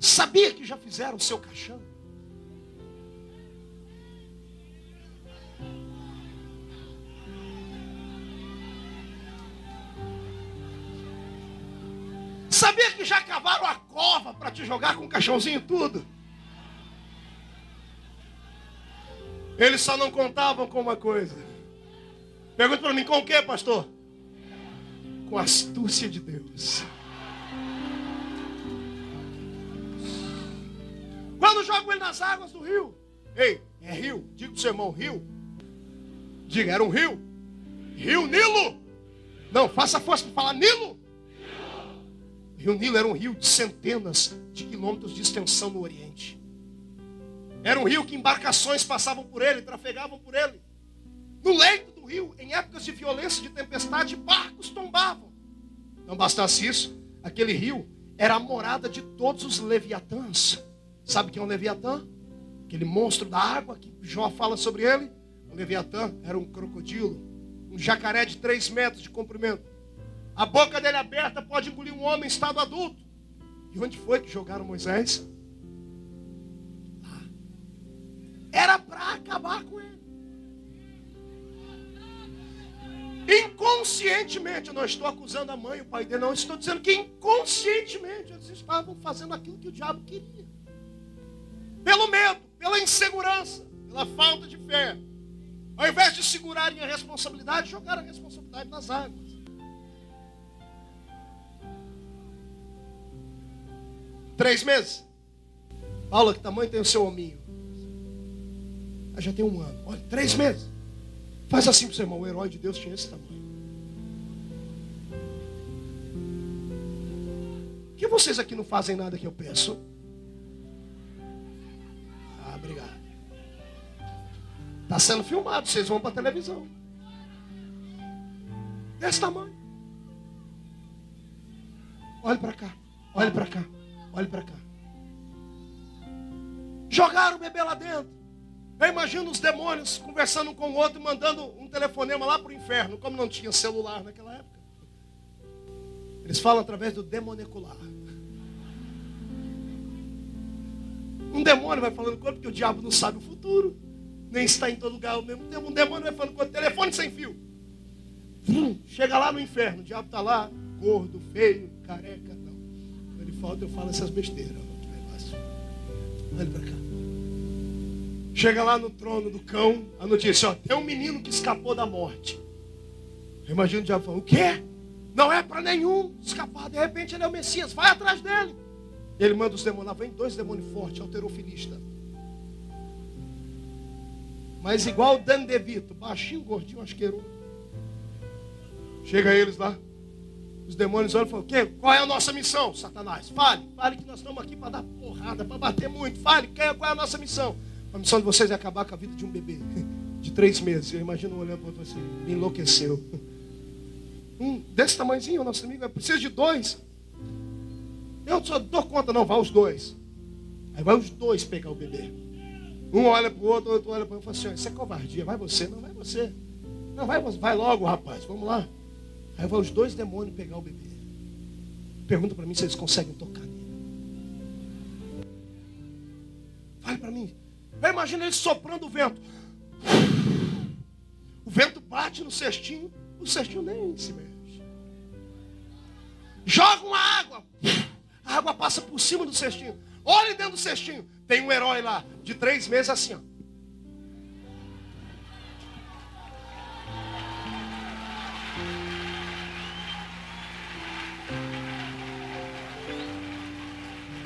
Sabia que já fizeram o seu caixão? Sabia que já cavaram a cova para te jogar com o caixãozinho tudo? Eles só não contavam com uma coisa. Pergunta para mim, com o que, pastor? Com a astúcia de Deus. Quando jogam ele nas águas do rio. Ei, é rio. Diga pro seu irmão, rio. Diga, era um rio. Rio Nilo. Não, faça força para falar Nilo. O rio Nilo era um rio de centenas de quilômetros de extensão no Oriente. Era um rio que embarcações passavam por ele, trafegavam por ele. No leito do rio, em épocas de violência, de tempestade, barcos tombavam. Não bastasse isso, aquele rio era a morada de todos os leviatãs. Sabe quem é um leviatã? Aquele monstro da água que Jó fala sobre ele. O leviatã era um crocodilo, um jacaré de 3 metros de comprimento. A boca dele aberta pode engolir um homem em estado adulto. E onde foi que jogaram Moisés? Lá. Era para acabar com ele. Inconscientemente, eu não estou acusando a mãe e o pai dele, não. Eu estou dizendo que inconscientemente eles estavam fazendo aquilo que o diabo queria. Pelo medo, pela insegurança, pela falta de fé. Ao invés de segurarem a responsabilidade, jogaram a responsabilidade nas águas. Três meses. Paula, que tamanho tem o seu hominho? Já tem 1 ano. Olha, 3 meses. Faz assim para o seu irmão. O herói de Deus tinha esse tamanho. Por que vocês aqui não fazem nada que eu peço? Obrigado. Está sendo filmado. Vocês vão para a televisão. Desse tamanho. Olhe para cá. Olhe para cá. Olhe para cá. Jogaram o bebê lá dentro. Eu imagino os demônios conversando um com o outro, mandando um telefonema lá para o inferno. Como não tinha celular naquela época, eles falam através do demonecular. Um demônio vai falando com outro, porque o diabo não sabe o futuro, nem está em todo lugar ao mesmo tempo. Um demônio vai falando com outro, telefone sem fio. Chega lá no inferno, o diabo está lá, gordo, feio, careca. Não. Ele falta, eu falo essas besteiras. Olha para cá. Chega lá no trono do cão, a notícia, ó, tem um menino que escapou da morte. Eu imagino o diabo falando, o quê? Não é para nenhum escapar, de repente ele é o Messias, vai atrás dele. Ele manda os demônios lá, vem 2 demônios fortes, halterofilista. Mas igual o Dan DeVito, baixinho, gordinho, asqueroso. Chega eles lá, os demônios olham e falam, qual é a nossa missão, Satanás? Fale que nós estamos aqui para dar porrada, para bater muito. Fale, qual é a nossa missão? A missão de vocês é acabar com a vida de um bebê de 3 meses. Eu imagino olhando para o outro assim, me enlouqueceu. Desse tamanhozinho, o nosso amigo, precisa de 2. Eu só dou conta, não, vai os 2. Aí vai os 2 pegar o bebê. Um olha para o outro olha para o outro e fala assim, isso é covardia, vai você. Não, vai você. Não, vai logo, rapaz, vamos lá. Aí vai os 2 demônios pegar o bebê. Pergunta para mim se eles conseguem tocar nele. Fale para mim. Eu imagino eles soprando o vento. O vento bate no cestinho, o cestinho nem se mexe. Jogam a água passa por cima do cestinho. Olhe dentro do cestinho, tem um herói lá, de 3 meses assim, ó.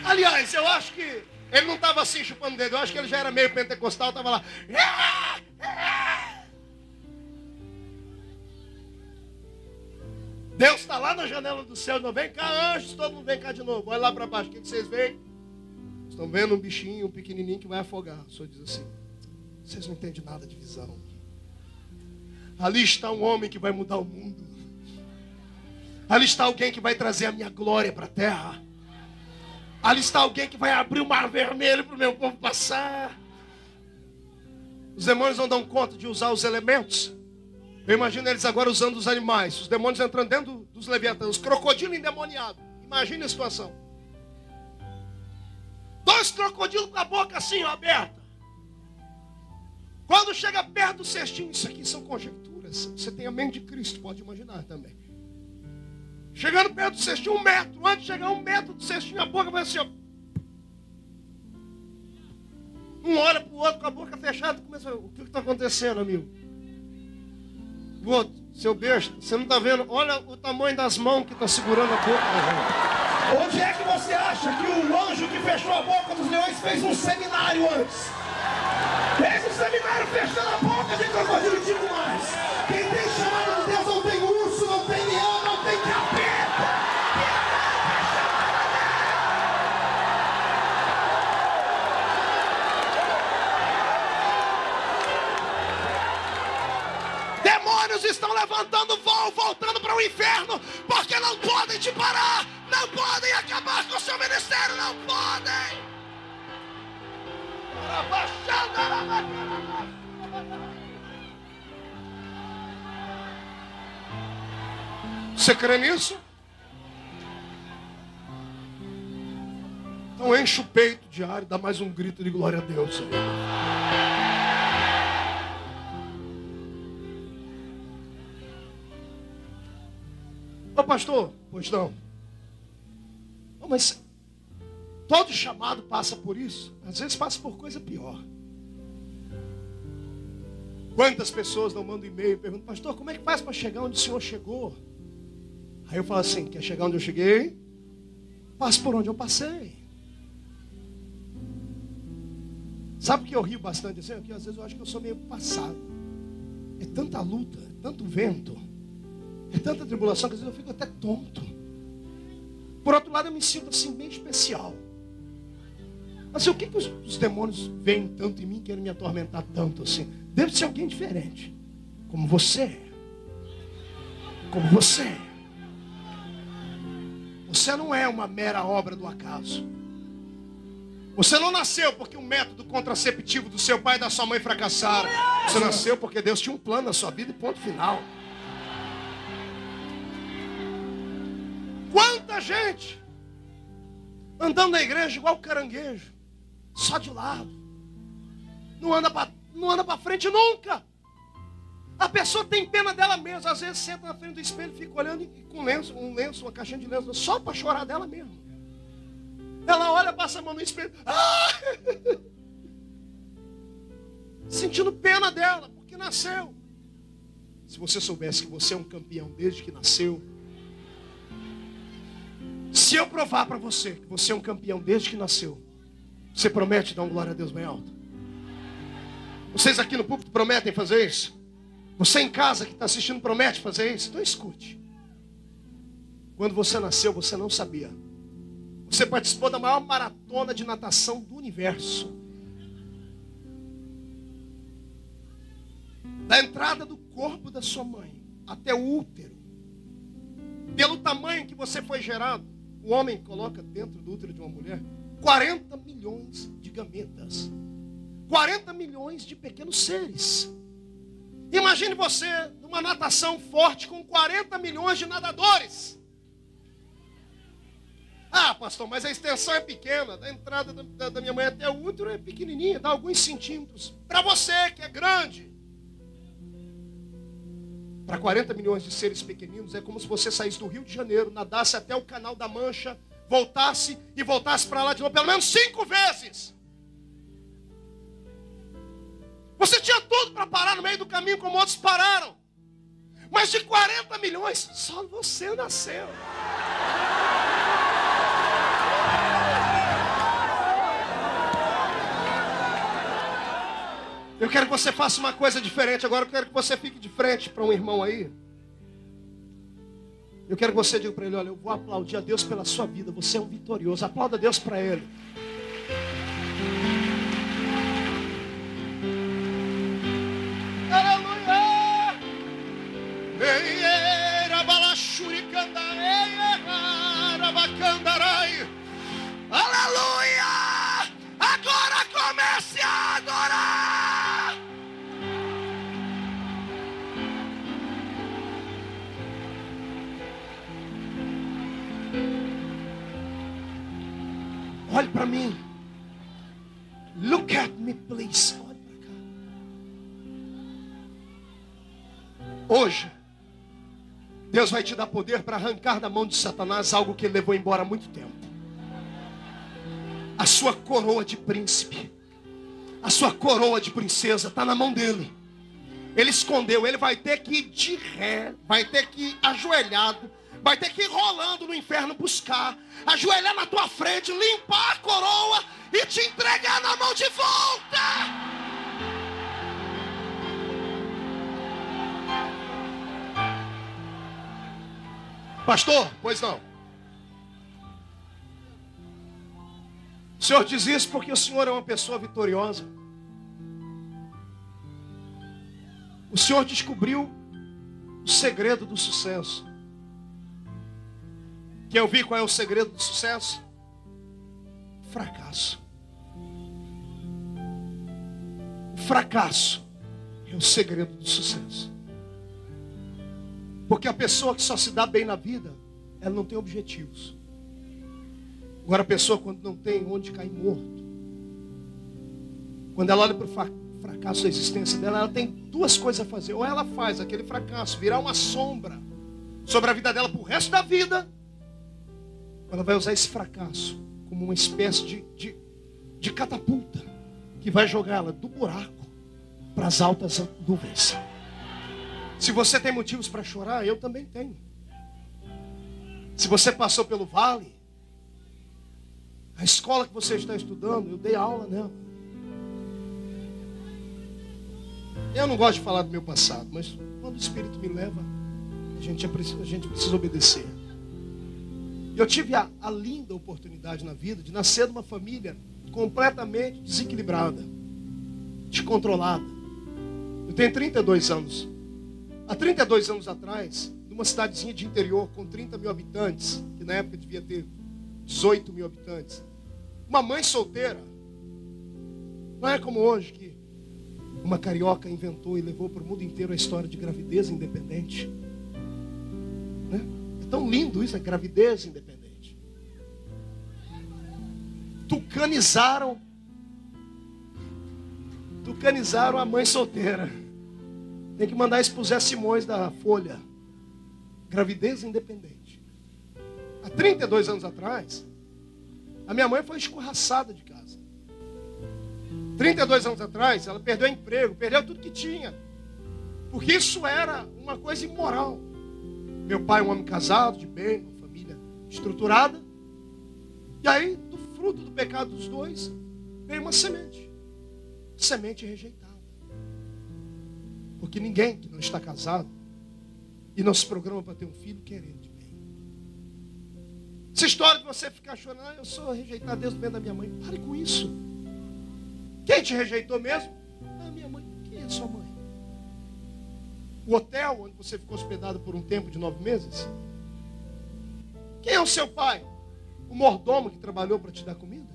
Aliás, eu acho que ele não estava assim chupando o dedo. Eu acho que ele já era meio pentecostal, estava lá. Deus está lá na janela do céu. Não vem cá, anjos, todo mundo vem cá de novo. Olha lá para baixo, o que vocês veem? Estão vendo um bichinho, um pequenininho que vai afogar. O Senhor diz assim, vocês não entendem nada de visão. Ali está um homem que vai mudar o mundo. Ali está alguém que vai trazer a minha glória para a terra. Ali está alguém que vai abrir o mar vermelho para o meu povo passar. Os demônios não dão conta de usar os elementos. Eu imagino eles agora usando os animais. Os demônios entrando dentro dos leviatãs. Os crocodilos endemoniados. Imagine a situação. 2 crocodilos com a boca assim, ó, aberta. Quando chega perto do cestinho, isso aqui são conjecturas. Você tem a mente de Cristo, pode imaginar também. Chegando perto do cestinho, 1 metro. Antes de chegar a 1 metro do cestinho, a boca vai assim, ó. Um olha para o outro com a boca fechada e começa, o que está acontecendo, amigo? O outro, seu besta, você não está vendo? Olha o tamanho das mãos que está segurando a boca. Onde é que você acha que o anjo que fechou a boca dos leões fez um seminário antes? Fez um seminário fechando a boca de crocodilo e digo mais. Quem tem chamado de Deus não tem urso, não tem leão, não tem capeta. Demônios estão levantando voo, voltando para o inferno, porque não podem te parar, não podem acabar Você crê nisso? Então enche o peito diário, dá mais um grito de glória a Deus. Ô pastor, pois não. Não, mas todo chamado passa por isso. Às vezes passa por coisa pior. Quantas pessoas não mandam e-mail e perguntam: pastor, como é que faz para chegar onde o senhor chegou? Aí eu falo assim: quer chegar onde eu cheguei? Passo por onde eu passei. Sabe que eu rio bastante assim? Porque às vezes eu acho que eu sou meio passado. É tanta luta, é tanto vento, é tanta tribulação que às vezes eu fico até tonto. Por outro lado, eu me sinto assim bem especial. Mas o que os demônios veem tanto em mim, querem me atormentar tanto assim? Deve ser alguém diferente. Como você. Como você. Você não é uma mera obra do acaso. Você não nasceu porque o método contraceptivo do seu pai e da sua mãe fracassaram. Você nasceu porque Deus tinha um plano na sua vida e ponto final. Quanta gente andando na igreja igual caranguejo, só de lado, não anda para frente nunca. A pessoa tem pena dela mesma. Às vezes senta na frente do espelho e fica olhando com um lenço, uma caixinha de lenço, só para chorar dela mesma. Ela olha, passa a mão no espelho, sentindo pena dela, porque nasceu. Se você soubesse que você é um campeão desde que nasceu, se eu provar para você que você é um campeão desde que nasceu, você promete dar um glória a Deus bem alto? Vocês aqui no púlpito prometem fazer isso? Você em casa que está assistindo promete fazer isso? Então escute. Quando você nasceu, você não sabia. Você participou da maior maratona de natação do universo. Da entrada do corpo da sua mãe até o útero. Pelo tamanho que você foi gerado, o homem coloca dentro do útero de uma mulher 40 milhões de gametas. 40 milhões de pequenos seres. Imagine você numa natação forte com 40 milhões de nadadores. Ah, pastor, mas a extensão é pequena. Da entrada da minha mãe até o útero é pequenininha, dá alguns centímetros. Para você que é grande. Para 40 milhões de seres pequeninos é como se você saísse do Rio de Janeiro, nadasse até o Canal da Mancha, voltasse e voltasse para lá de novo pelo menos 5 vezes. Você tinha tudo para parar no meio do caminho como outros pararam. Mas de 40 milhões, só você nasceu. Eu quero que você faça uma coisa diferente. Agora eu quero que você fique de frente para um irmão aí. Eu quero que você diga para ele: olha, eu vou aplaudir a Deus pela sua vida. Você é um vitorioso. Aplauda a Deus para ele. Aleluia! Aleluia! Agora comece a adorar! Olhe para mim. Look at me, please. Olhe para cá. Hoje, Deus vai te dar poder para arrancar da mão de Satanás algo que ele levou embora há muito tempo. A sua coroa de príncipe, a sua coroa de princesa está na mão dele. Ele escondeu. Ele vai ter que ir de ré, vai ter que ir ajoelhado, vai ter que ir rolando no inferno buscar, ajoelhar na tua frente, limpar a coroa e te entregar na mão de volta. Pastor, pois não. O Senhor diz isso porque o Senhor é uma pessoa vitoriosa. O Senhor descobriu o segredo do sucesso. Quer ouvir qual é o segredo do sucesso? Fracasso. fracasso é o segredo do sucesso. Porque a pessoa que só se dá bem na vida, ela não tem objetivos. Agora a pessoa, quando não tem onde cair morto, quando ela olha para o fracasso da existência dela, ela tem duas coisas a fazer. Ou ela faz aquele fracasso virar uma sombra sobre a vida dela para o resto da vida, ou ela vai usar esse fracasso como uma espécie de catapulta que vai jogar ela do buraco para as altas nuvens. Se você tem motivos para chorar, eu também tenho. Se você passou pelo vale, a escola que você está estudando, eu dei aula nela. Eu não gosto de falar do meu passado, mas quando o Espírito me leva, a gente precisa obedecer. Eu tive a linda oportunidade na vida de nascer numa família completamente desequilibrada, descontrolada. Eu tenho 32 anos. Há 32 anos atrás, numa cidadezinha de interior com 30 mil habitantes, que na época devia ter 18 mil habitantes, uma mãe solteira, não é como hoje que uma carioca inventou e levou para o mundo inteiro a história de gravidez independente. Né? É tão lindo isso, a gravidez independente. Tucanizaram a mãe solteira. Tem que mandar isso para o Zé Simões da Folha. Gravidez independente. Há 32 anos atrás, a minha mãe foi escorraçada de casa. 32 anos atrás, ela perdeu o emprego, perdeu tudo que tinha. Porque isso era uma coisa imoral. Meu pai é um homem casado, de bem, uma família estruturada. E aí, do fruto do pecado dos dois, veio uma semente. Semente rejeitada. Porque ninguém que não está casado e não se programa para ter um filho quer ele de bem. Essa história de você ficar chorando, eu sou rejeitado desde o bem da minha mãe. Pare com isso. Quem te rejeitou mesmo? A minha mãe. Quem é a sua mãe? O hotel onde você ficou hospedado por um tempo de 9 meses? Quem é o seu pai? O mordomo que trabalhou para te dar comida?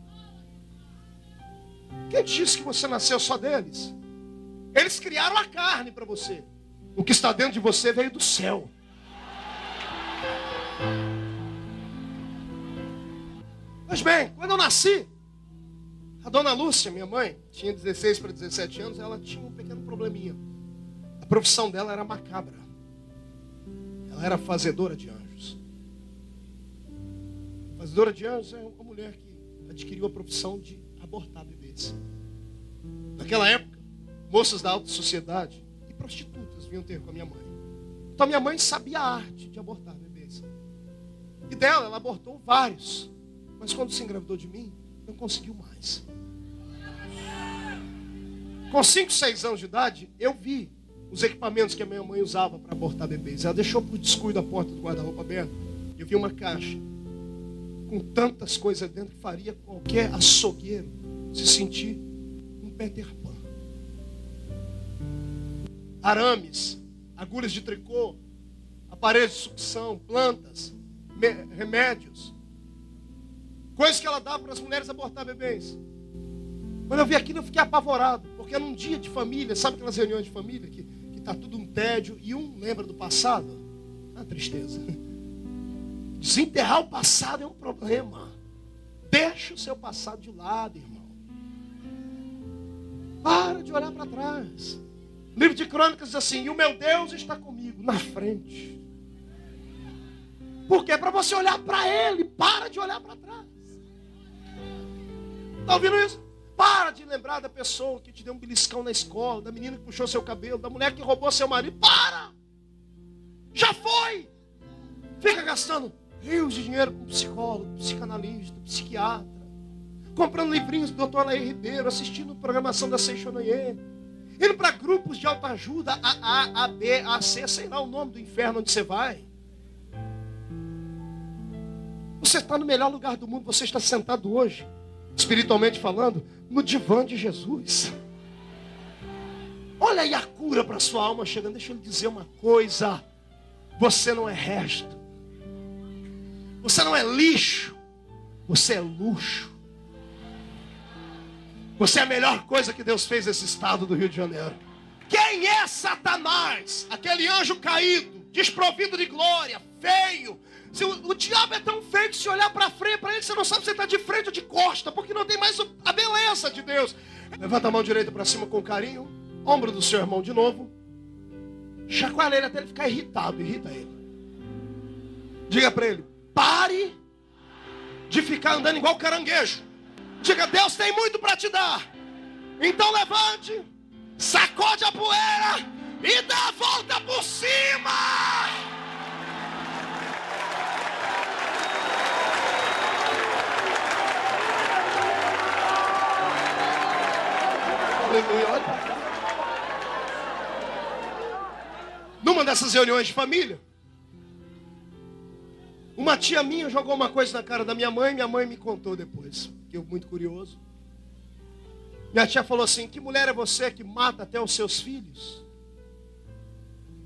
Quem te disse que você nasceu só deles? Eles criaram a carne para você. O que está dentro de você veio do céu. Mas bem, quando eu nasci, a dona Lúcia, minha mãe, tinha 16 para 17 anos, ela tinha um pequeno probleminha. A profissão dela era macabra. Ela era fazedora de anjos. Fazedora de anjos é uma mulher que adquiriu a profissão de abortar bebês. Naquela época, moças da alta sociedade e prostitutas vinham ter com a minha mãe. Então minha mãe sabia a arte de abortar bebês. E dela, ela abortou vários. Mas quando se engravidou de mim, não conseguiu mais. Com 5, 6 anos de idade, eu vi os equipamentos que a minha mãe usava para abortar bebês. Ela deixou por descuido a porta do guarda-roupa aberta. Eu vi uma caixa com tantas coisas dentro que faria qualquer açougueiro se sentir um Peter Pan. Arames, agulhas de tricô, aparelhos de sucção, plantas, remédios. Coisas que ela dava para as mulheres abortar bebês. Quando eu vi aquilo, eu fiquei apavorado. Porque era um dia de família. Sabe aquelas reuniões de família que está tudo um tédio e um lembra do passado? Ah, tristeza. Desenterrar o passado é um problema. Deixa o seu passado de lado, irmão. Para de olhar para trás. O livro de Crônicas diz assim: e o meu Deus está comigo, na frente. Por quê? Para você olhar para Ele. Para de olhar para trás. Está ouvindo isso? Para de lembrar da pessoa que te deu um beliscão na escola, da menina que puxou seu cabelo, da mulher que roubou seu marido. Para! Já foi! Fica gastando rios de dinheiro com psicólogo, psicanalista, psiquiatra, comprando livrinhos do Dr. Alair Ribeiro, assistindo programação da Seixonoye, indo para grupos de autoajuda, A, A, B, A, C, sei lá o nome do inferno onde você vai. Você está no melhor lugar do mundo, você está sentado hoje, espiritualmente falando, no divã de Jesus. Olha aí a cura para a sua alma chegando. Deixa eu lhe dizer uma coisa: você não é resto, você não é lixo, você é luxo. Você é a melhor coisa que Deus fez nesse estado do Rio de Janeiro. Quem é Satanás? Aquele anjo caído, desprovido de glória, feio. O diabo é tão feio que se olhar para frente, para ele, você não sabe se ele está de frente ou de costa, porque não tem mais a beleza de Deus. Levanta a mão direita para cima com carinho, ombro do seu irmão de novo. Chacoalha ele até ele ficar irritado, irrita ele. Diga para ele, pare de ficar andando igual caranguejo. Diga, Deus tem muito para te dar. Então levante, sacode a poeira e dá a volta por cima. Aleluia, olha pra cá. Numa dessas reuniões de família, uma tia minha jogou uma coisa na cara da minha mãe me contou depois, que eu muito curioso. Minha tia falou assim, que mulher é você que mata até os seus filhos?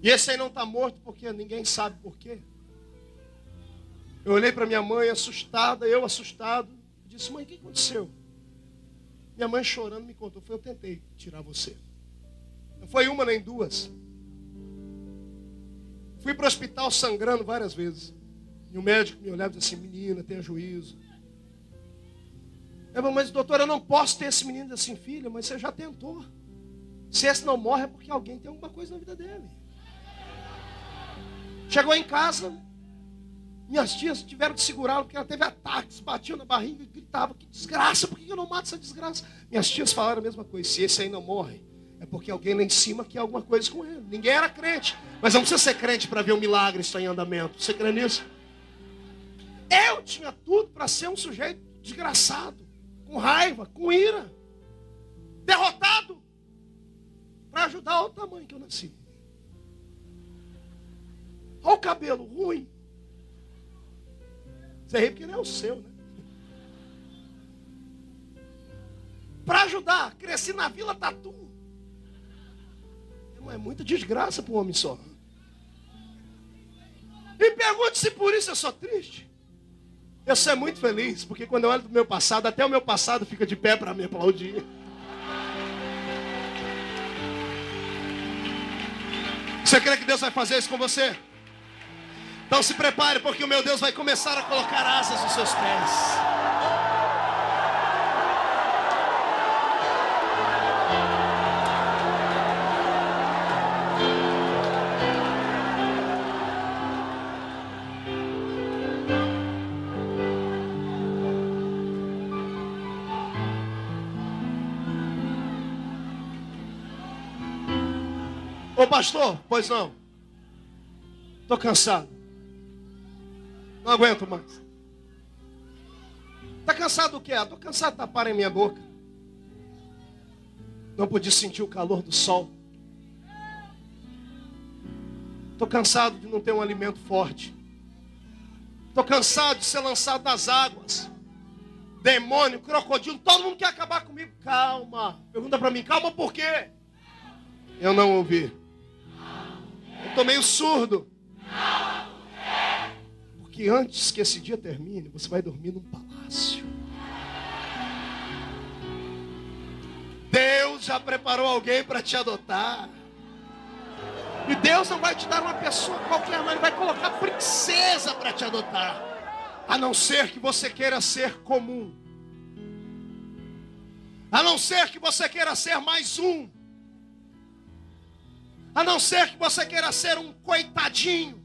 E esse aí não está morto porque ninguém sabe por quê. Eu olhei para minha mãe assustada, eu assustado, disse, mãe, o que aconteceu? Minha mãe chorando me contou, eu tentei tirar você. Não foi uma nem duas. Fui para o hospital sangrando várias vezes. E o médico me olhava e disse assim, menina, tenha juízo. Eu falei, mas doutor, eu não posso ter esse menino assim, filha, mas você já tentou. Se esse não morre é porque alguém tem alguma coisa na vida dele. Chegou em casa, minhas tias tiveram que segurá-lo, porque ela teve ataques, batiam na barriga e gritavam, que desgraça, por que eu não mato essa desgraça? Minhas tias falaram a mesma coisa, se esse aí não morre, é porque alguém lá em cima quer alguma coisa com ele. Ninguém era crente, mas não precisa ser crente para ver o milagre estar em andamento. Você crê nisso? Eu tinha tudo para ser um sujeito desgraçado, com raiva, com ira, derrotado, para ajudar o tamanho que eu nasci. Olha o cabelo ruim. Você ri porque não é o seu, né? Para ajudar, cresci na Vila Tatu. É muita desgraça para um homem só. E pergunte se por isso eu sou triste. Eu sou muito feliz, porque quando eu olho para o meu passado, até o meu passado fica de pé para me aplaudir. Você crê que Deus vai fazer isso com você? Então se prepare, porque o meu Deus vai começar a colocar asas nos seus pés. Ô pastor, pois não. Estou cansado. Não aguento mais. Está cansado do quê? Estou cansado de tapar em minha boca. Não podia sentir o calor do sol. Estou cansado de não ter um alimento forte. Estou cansado de ser lançado das águas. Demônio, crocodilo, todo mundo quer acabar comigo. Calma. Pergunta para mim, calma por quê? Eu não ouvi. Eu estou meio surdo. Porque antes que esse dia termine, você vai dormir num palácio. Deus já preparou alguém para te adotar. E Deus não vai te dar uma pessoa qualquer, mas Ele vai colocar princesa para te adotar. A não ser que você queira ser comum. A não ser que você queira ser mais um. A não ser que você queira ser um coitadinho.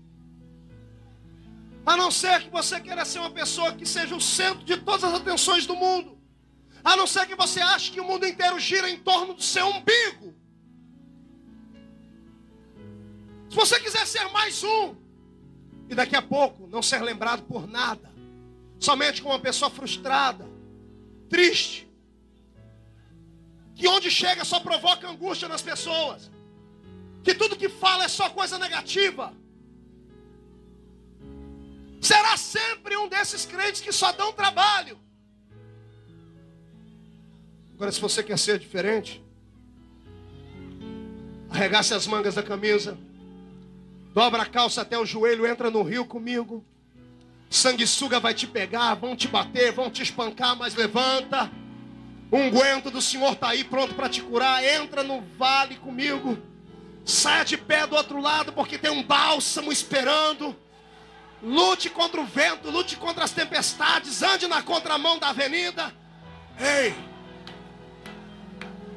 A não ser que você queira ser uma pessoa que seja o centro de todas as atenções do mundo. A não ser que você ache que o mundo inteiro gira em torno do seu umbigo. Se você quiser ser mais um, e daqui a pouco não ser lembrado por nada, somente como uma pessoa frustrada, triste, que onde chega só provoca angústia nas pessoas, que tudo que fala é só coisa negativa, será sempre um desses crentes que só dão trabalho. Agora, se você quer ser diferente, arregace as mangas da camisa, dobra a calça até o joelho, entra no rio comigo. Sanguessuga vai te pegar, vão te bater, vão te espancar, mas levanta. O unguento do Senhor está aí pronto para te curar. Entra no vale comigo. Saia de pé do outro lado, porque tem um bálsamo esperando. Lute contra o vento, lute contra as tempestades. Ande na contramão da avenida. Ei,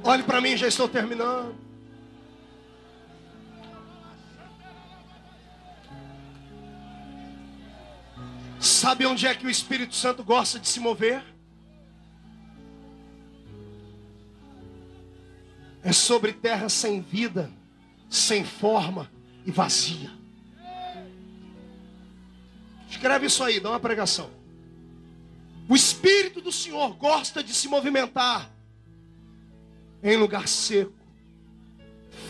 olhe para mim, já estou terminando. Sabe onde é que o Espírito Santo gosta de se mover? É sobre terra sem vida, sem forma e vazia. Escreve isso aí, dá uma pregação. O Espírito do Senhor gosta de se movimentar em lugar seco,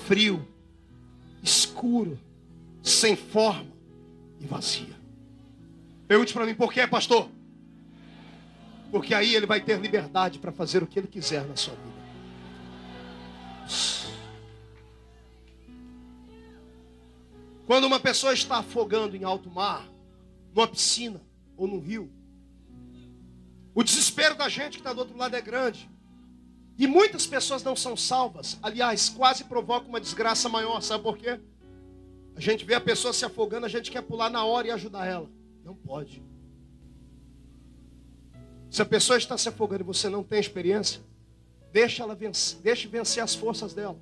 frio, escuro, sem forma e vazia. Pergunte para mim, por quê, pastor? Porque aí ele vai ter liberdade para fazer o que ele quiser na sua vida. Quando uma pessoa está afogando em alto mar, numa piscina ou num rio, o desespero da gente que está do outro lado é grande. E muitas pessoas não são salvas. Aliás, quase provoca uma desgraça maior. Sabe por quê? A gente vê a pessoa se afogando, a gente quer pular na hora e ajudar ela. Não pode. Se a pessoa está se afogando e você não tem experiência, deixe vencer as forças dela.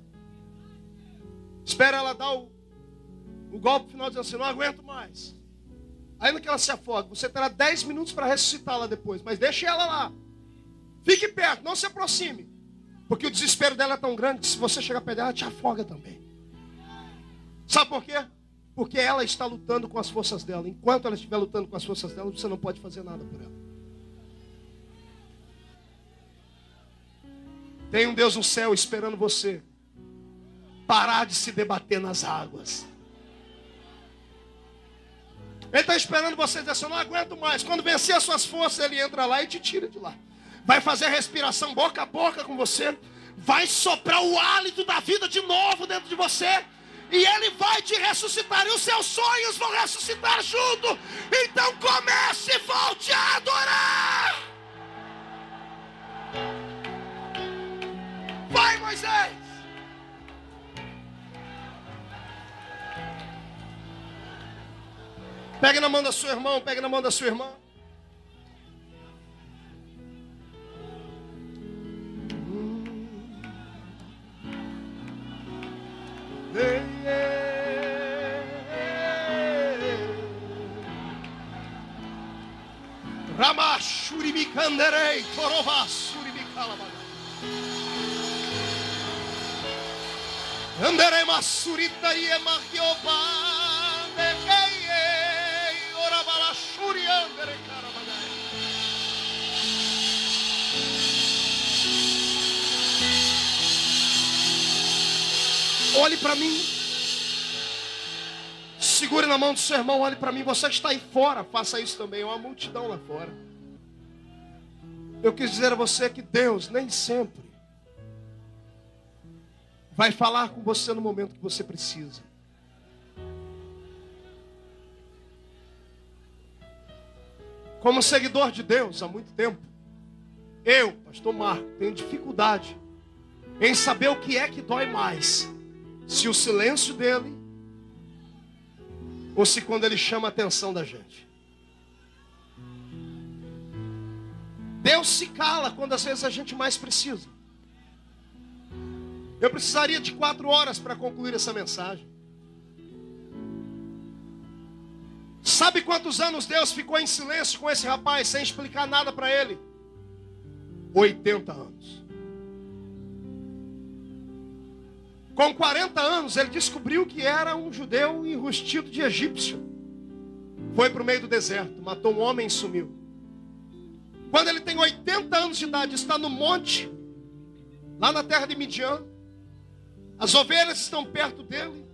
Espera ela dar o golpe final, dizendo assim, não aguento mais. Ainda que ela se afogue, você terá 10 minutos para ressuscitá-la depois. Mas deixe ela lá. Fique perto, não se aproxime. Porque o desespero dela é tão grande que se você chegar perto dela, ela te afoga também. Sabe por quê? Porque ela está lutando com as forças dela. Enquanto ela estiver lutando com as forças dela, você não pode fazer nada por ela. Tem um Deus no céu esperando você parar de se debater nas águas. Ele está esperando você dizer assim, eu não aguento mais. Quando vencer as suas forças, ele entra lá e te tira de lá. Vai fazer a respiração boca a boca com você. Vai soprar o hálito da vida de novo dentro de você. E ele vai te ressuscitar. E os seus sonhos vão ressuscitar junto. Então comece e volte a adorar. Vai, Moisés. Pegue na mão da sua irmã, pegue na mão da sua irmã. Ramashurimikanderei, Torovasurimikalabada. Anderei masurita e emakioba, nekei, orabalashuri anderei karabada. Olhe para mim. Segure na mão do seu irmão, olhe para mim. Você que está aí fora, faça isso também. É uma multidão lá fora. Eu quis dizer a você que Deus nem sempre vai falar com você no momento que você precisa. Como seguidor de Deus há muito tempo, eu, pastor Marco, tenho dificuldade em saber o que é que dói mais. Se o silêncio dele ou se quando ele chama a atenção da gente. Deus se cala quando às vezes a gente mais precisa. Eu precisaria de 4 horas para concluir essa mensagem. Sabe quantos anos Deus ficou em silêncio com esse rapaz sem explicar nada para ele? 80 anos. Com 40 anos ele descobriu que era um judeu enrustido de egípcio. Foi para o meio do deserto, matou um homem e sumiu. Quando ele tem 80 anos de idade, está no monte, lá na terra de Midian. As ovelhas estão perto dele.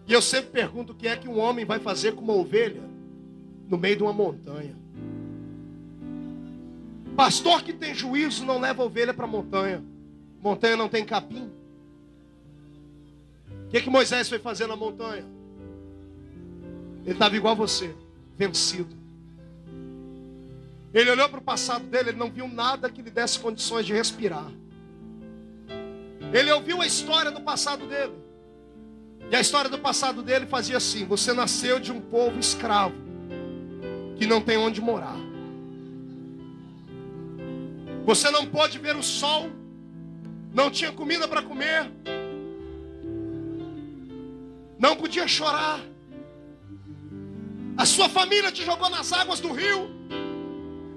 E eu sempre pergunto o que é que um homem vai fazer com uma ovelha no meio de uma montanha. Pastor que tem juízo não leva a ovelha para a montanha. Montanha não tem capim. O que Moisés foi fazer na montanha? Ele estava igual a você, vencido. Ele olhou para o passado dele, ele não viu nada que lhe desse condições de respirar. Ele ouviu a história do passado dele. E a história do passado dele fazia assim: você nasceu de um povo escravo, que não tem onde morar. Você não pôde ver o sol, não tinha comida para comer, não podia chorar. A sua família te jogou nas águas do rio.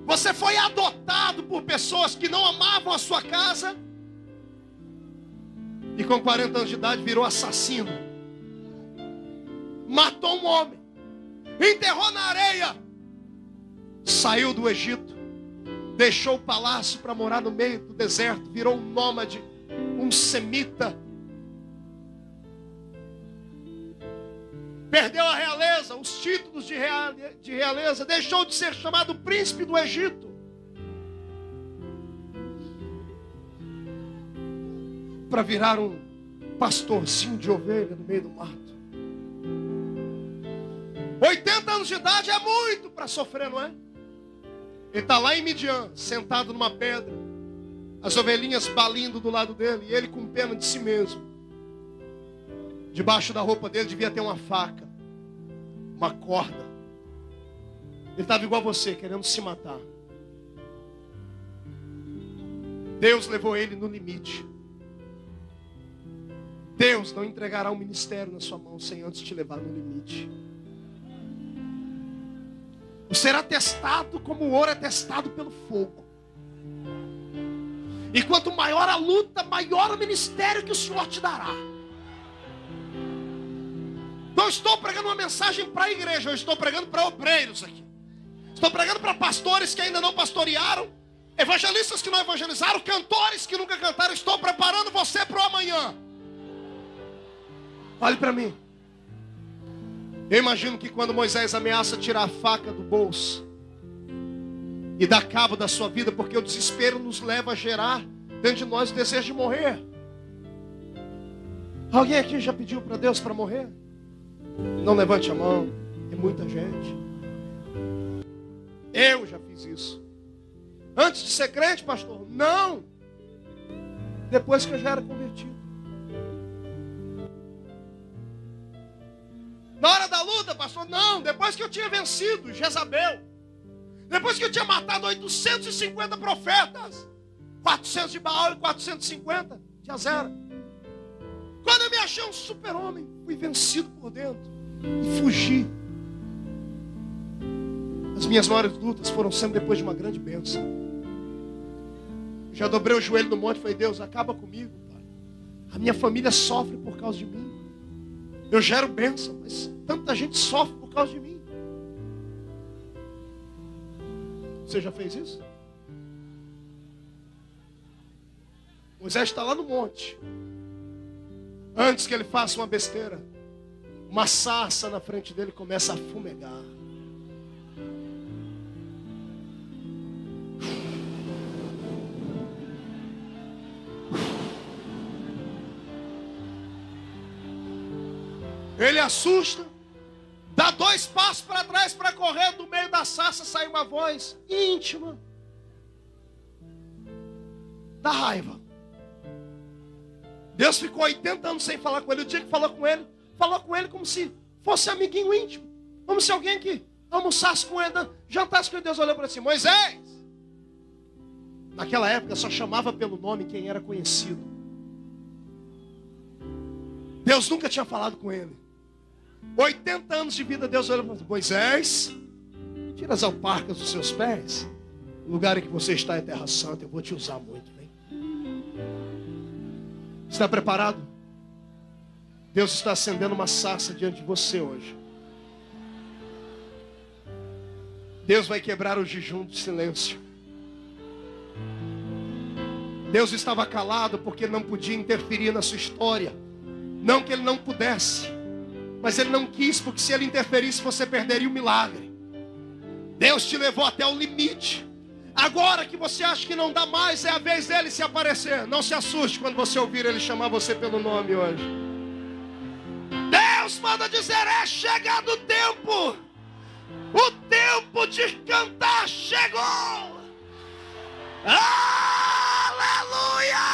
Você foi adotado por pessoas que não amavam a sua casa. E com 40 anos de idade virou assassino. Matou um homem. Enterrou na areia. Saiu do Egito. Deixou o palácio para morar no meio do deserto. Virou um nômade, um semita. Perdeu a realeza, os títulos de realeza. Deixou de ser chamado príncipe do Egito. Para virar um pastorzinho de ovelha no meio do mato. 80 anos de idade é muito para sofrer, não é? Ele está lá em Midian, sentado numa pedra. As ovelhinhas balindo do lado dele. E ele com pena de si mesmo. Debaixo da roupa dele devia ter uma faca, uma corda. Ele estava igual a você, querendo se matar. Deus levou ele no limite. Deus não entregará um ministério na sua mão sem antes te levar no limite. Você será testado como o ouro é testado pelo fogo. E quanto maior a luta, maior o ministério que o Senhor te dará. Não estou pregando uma mensagem para a igreja, eu estou pregando para obreiros aqui. Estou pregando para pastores que ainda não pastorearam, evangelistas que não evangelizaram, cantores que nunca cantaram. Estou preparando você para o amanhã. Olhe para mim. Eu imagino que quando Moisés ameaça tirar a faca do bolso e dar cabo da sua vida, porque o desespero nos leva a gerar dentro de nós o desejo de morrer. Alguém aqui já pediu para Deus para morrer? Não levante a mão. Tem muita gente. Eu já fiz isso. Antes de ser crente, pastor? Não. Depois que eu já era convertido. Na hora da luta, pastor? Não. Depois que eu tinha vencido Jezabel. Depois que eu tinha matado 850 profetas. 400 de Baal e 450 de Azera. Quando eu me achei um super-homem, fui vencido por dentro e fugi. As minhas maiores lutas foram sempre depois de uma grande bênção. Já dobrei o joelho no monte e falei: Deus, acaba comigo, Pai. A minha família sofre por causa de mim. Eu gero bênção, mas tanta gente sofre por causa de mim. Você já fez isso? Moisés está lá no monte. Antes que ele faça uma besteira, uma sarça na frente dele começa a fumegar. Ele assusta, dá 2 passos para trás para correr. Do meio da sarça sai uma voz íntima da raiva. Deus ficou 80 anos sem falar com ele. O dia que falou com ele como se fosse amiguinho íntimo. Como se alguém que almoçasse com ele, jantasse com ele. Deus olhou para si: Moisés. Naquela época só chamava pelo nome quem era conhecido. Deus nunca tinha falado com ele. 80 anos de vida, Deus olhou para si: Moisés, tira as alparcas dos seus pés. O lugar em que você está é terra santa. Eu vou te usar muito, vem. Está preparado? Deus está acendendo uma sarça diante de você hoje. Deus vai quebrar o jejum de silêncio. Deus estava calado porque ele não podia interferir na sua história. Não que ele não pudesse, mas ele não quis, porque se ele interferisse você perderia o milagre. Deus te levou até o limite. Agora que você acha que não dá mais, é a vez dele se aparecer. Não se assuste quando você ouvir ele chamar você pelo nome hoje. Deus manda dizer: é chegado o tempo. O tempo de cantar chega. chegou. Aleluia!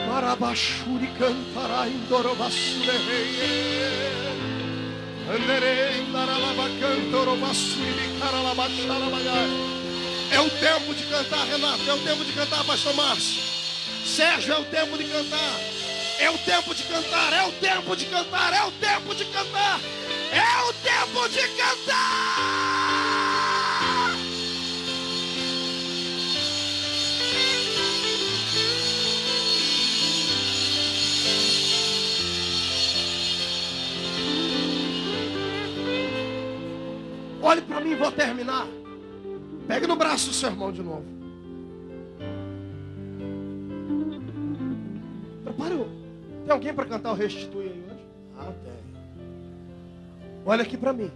Marabashuri cantará em Dorobassure Anderei laralaba cantorobassuri caralabacharabaiai. É o tempo de cantar, Renato. É o tempo de cantar, pastor Márcio. Sérgio, é o tempo de cantar. É o tempo de cantar. É o tempo de cantar. É o tempo de cantar. É o tempo de cantar. Olhe para mim, vou terminar. Pegue no braço do seu irmão de novo. Prepare. Tem alguém para cantar o Restitui aí hoje? Ah, tem. Olha aqui para mim.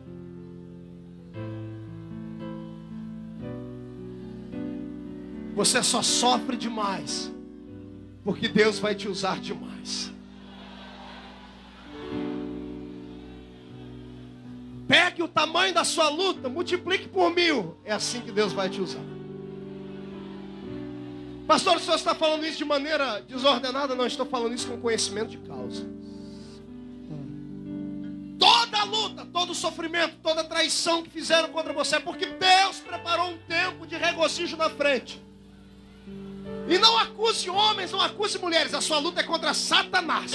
Você só sofre demais porque Deus vai te usar demais. Pegue o tamanho da sua luta, multiplique por 1000. É assim que Deus vai te usar. Pastor, o senhor está falando isso de maneira desordenada? Não, estou falando isso com conhecimento de causa. Toda luta, todo sofrimento, toda traição que fizeram contra você é porque Deus preparou um tempo de regozijo na frente. E não acuse homens, não acuse mulheres. A sua luta é contra Satanás.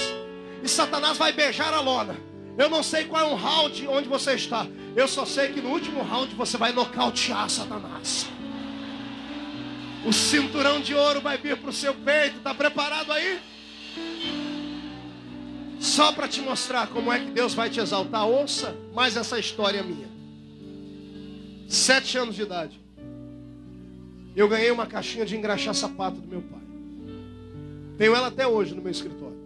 E Satanás vai beijar a lona. Eu não sei qual é um round onde você está. Eu só sei que no último round você vai nocautear Satanás. O cinturão de ouro vai vir para o seu peito. Está preparado aí? Só para te mostrar como é que Deus vai te exaltar. Ouça mais essa história minha. 7 anos de idade. Eu ganhei uma caixinha de engraxar sapato do meu pai. Tenho ela até hoje no meu escritório.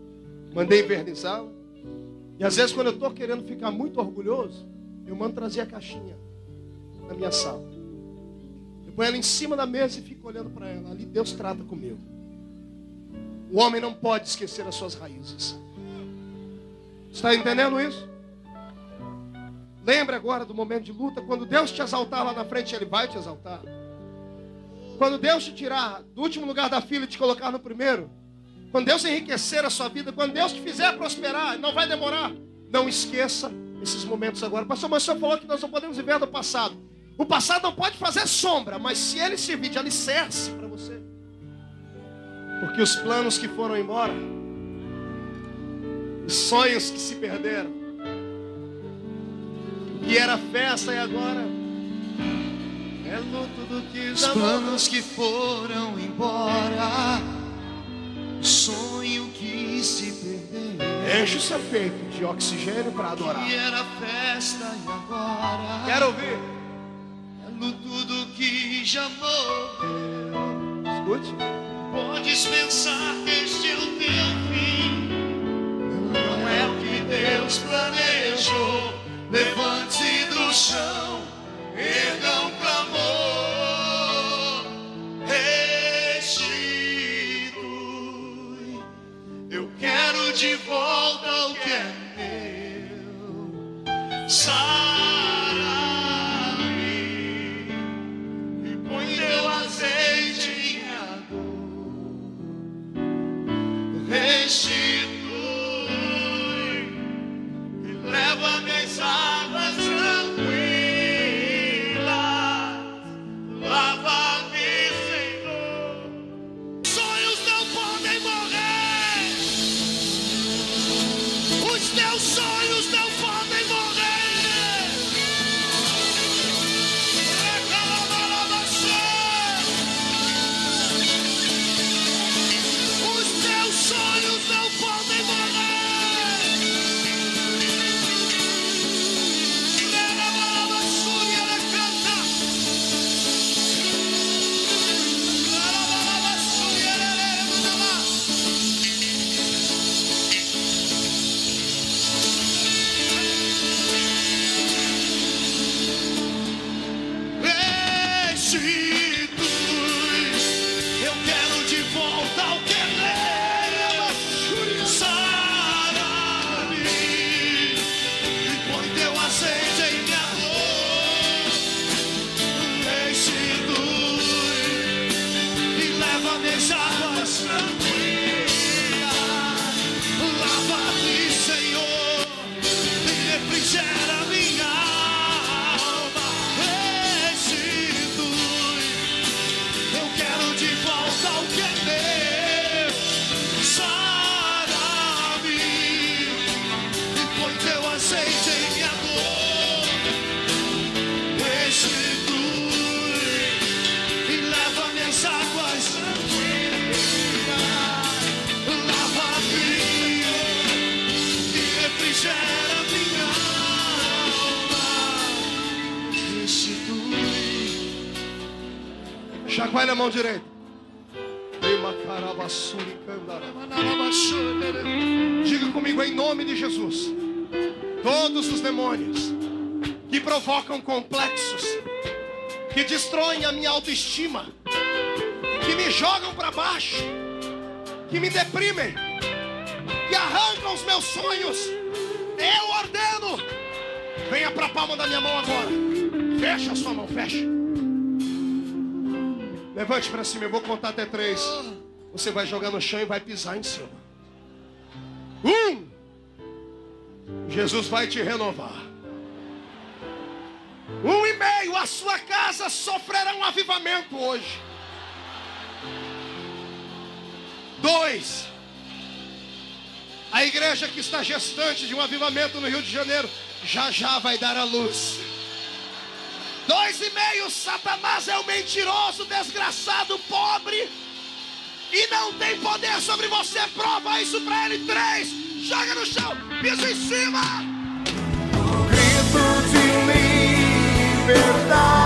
Mandei invernizá-la. E às vezes quando eu estou querendo ficar muito orgulhoso, eu mando trazer a caixinha na minha sala. Eu ponho ela em cima da mesa e fico olhando para ela. Ali Deus trata comigo. O homem não pode esquecer as suas raízes. Está entendendo isso? Lembre agora do momento de luta. Quando Deus te exaltar lá na frente, Ele vai te exaltar. Quando Deus te tirar do último lugar da fila e te colocar no primeiro, quando Deus enriquecer a sua vida, quando Deus te fizer prosperar, não vai demorar. Não esqueça esses momentos agora. Pastor, mas o senhor falou que nós não podemos viver do passado. O passado não pode fazer sombra, mas se ele servir de alicerce para você. Porque os planos que foram embora, os sonhos que se perderam, o que era festa e agora é luto do que os planos que foram embora, o sonho que se perdeu. Enche o seu peito de oxigênio para adorar. Que era festa e agora Quero ouvir. é luto do que já morreu. Escute. Podes pensar que este é o teu fim, não é o que Deus planejou. Levante-se do chão, erga um clamor, restitui. Eu quero de volta o que é meu. Sara-me e põe teu azeite em minha dor. Restitui e leva-me às águas tranquilas. Lava-me, Senhor. Sonhos não podem morrer. Os leva-me às águas tranquilas. Lava-me, Senhor, e refrigera minha alma. Restitui, eu quero de volta o que é meu. Sara-me, e põe teu azeite em minha dor. Restitui e leva-me às águas tranquilas. Lava-me e refrigera minha alma. Restitui. Chacoalha a mão direita. Diga comigo em nome de Jesus. Todos os demônios que provocam complexos, que destroem a minha autoestima, que me jogam para baixo, que me deprimem, que arrancam os meus sonhos, eu ordeno, venha para a palma da minha mão agora. Fecha a sua mão, fecha. Levante para cima, eu vou contar até 3. Você vai jogar no chão e vai pisar em cima. 1. Jesus vai te renovar. 1,5. A sua casa sofrerá um avivamento hoje. 2. A igreja que está gestante de um avivamento no Rio de Janeiro já vai dar a luz. 2,5. Satanás é um mentiroso, desgraçado, pobre e não tem poder sobre você. Prova isso pra ele. 3. Joga no chão, pisa em cima. Grito de liberdade.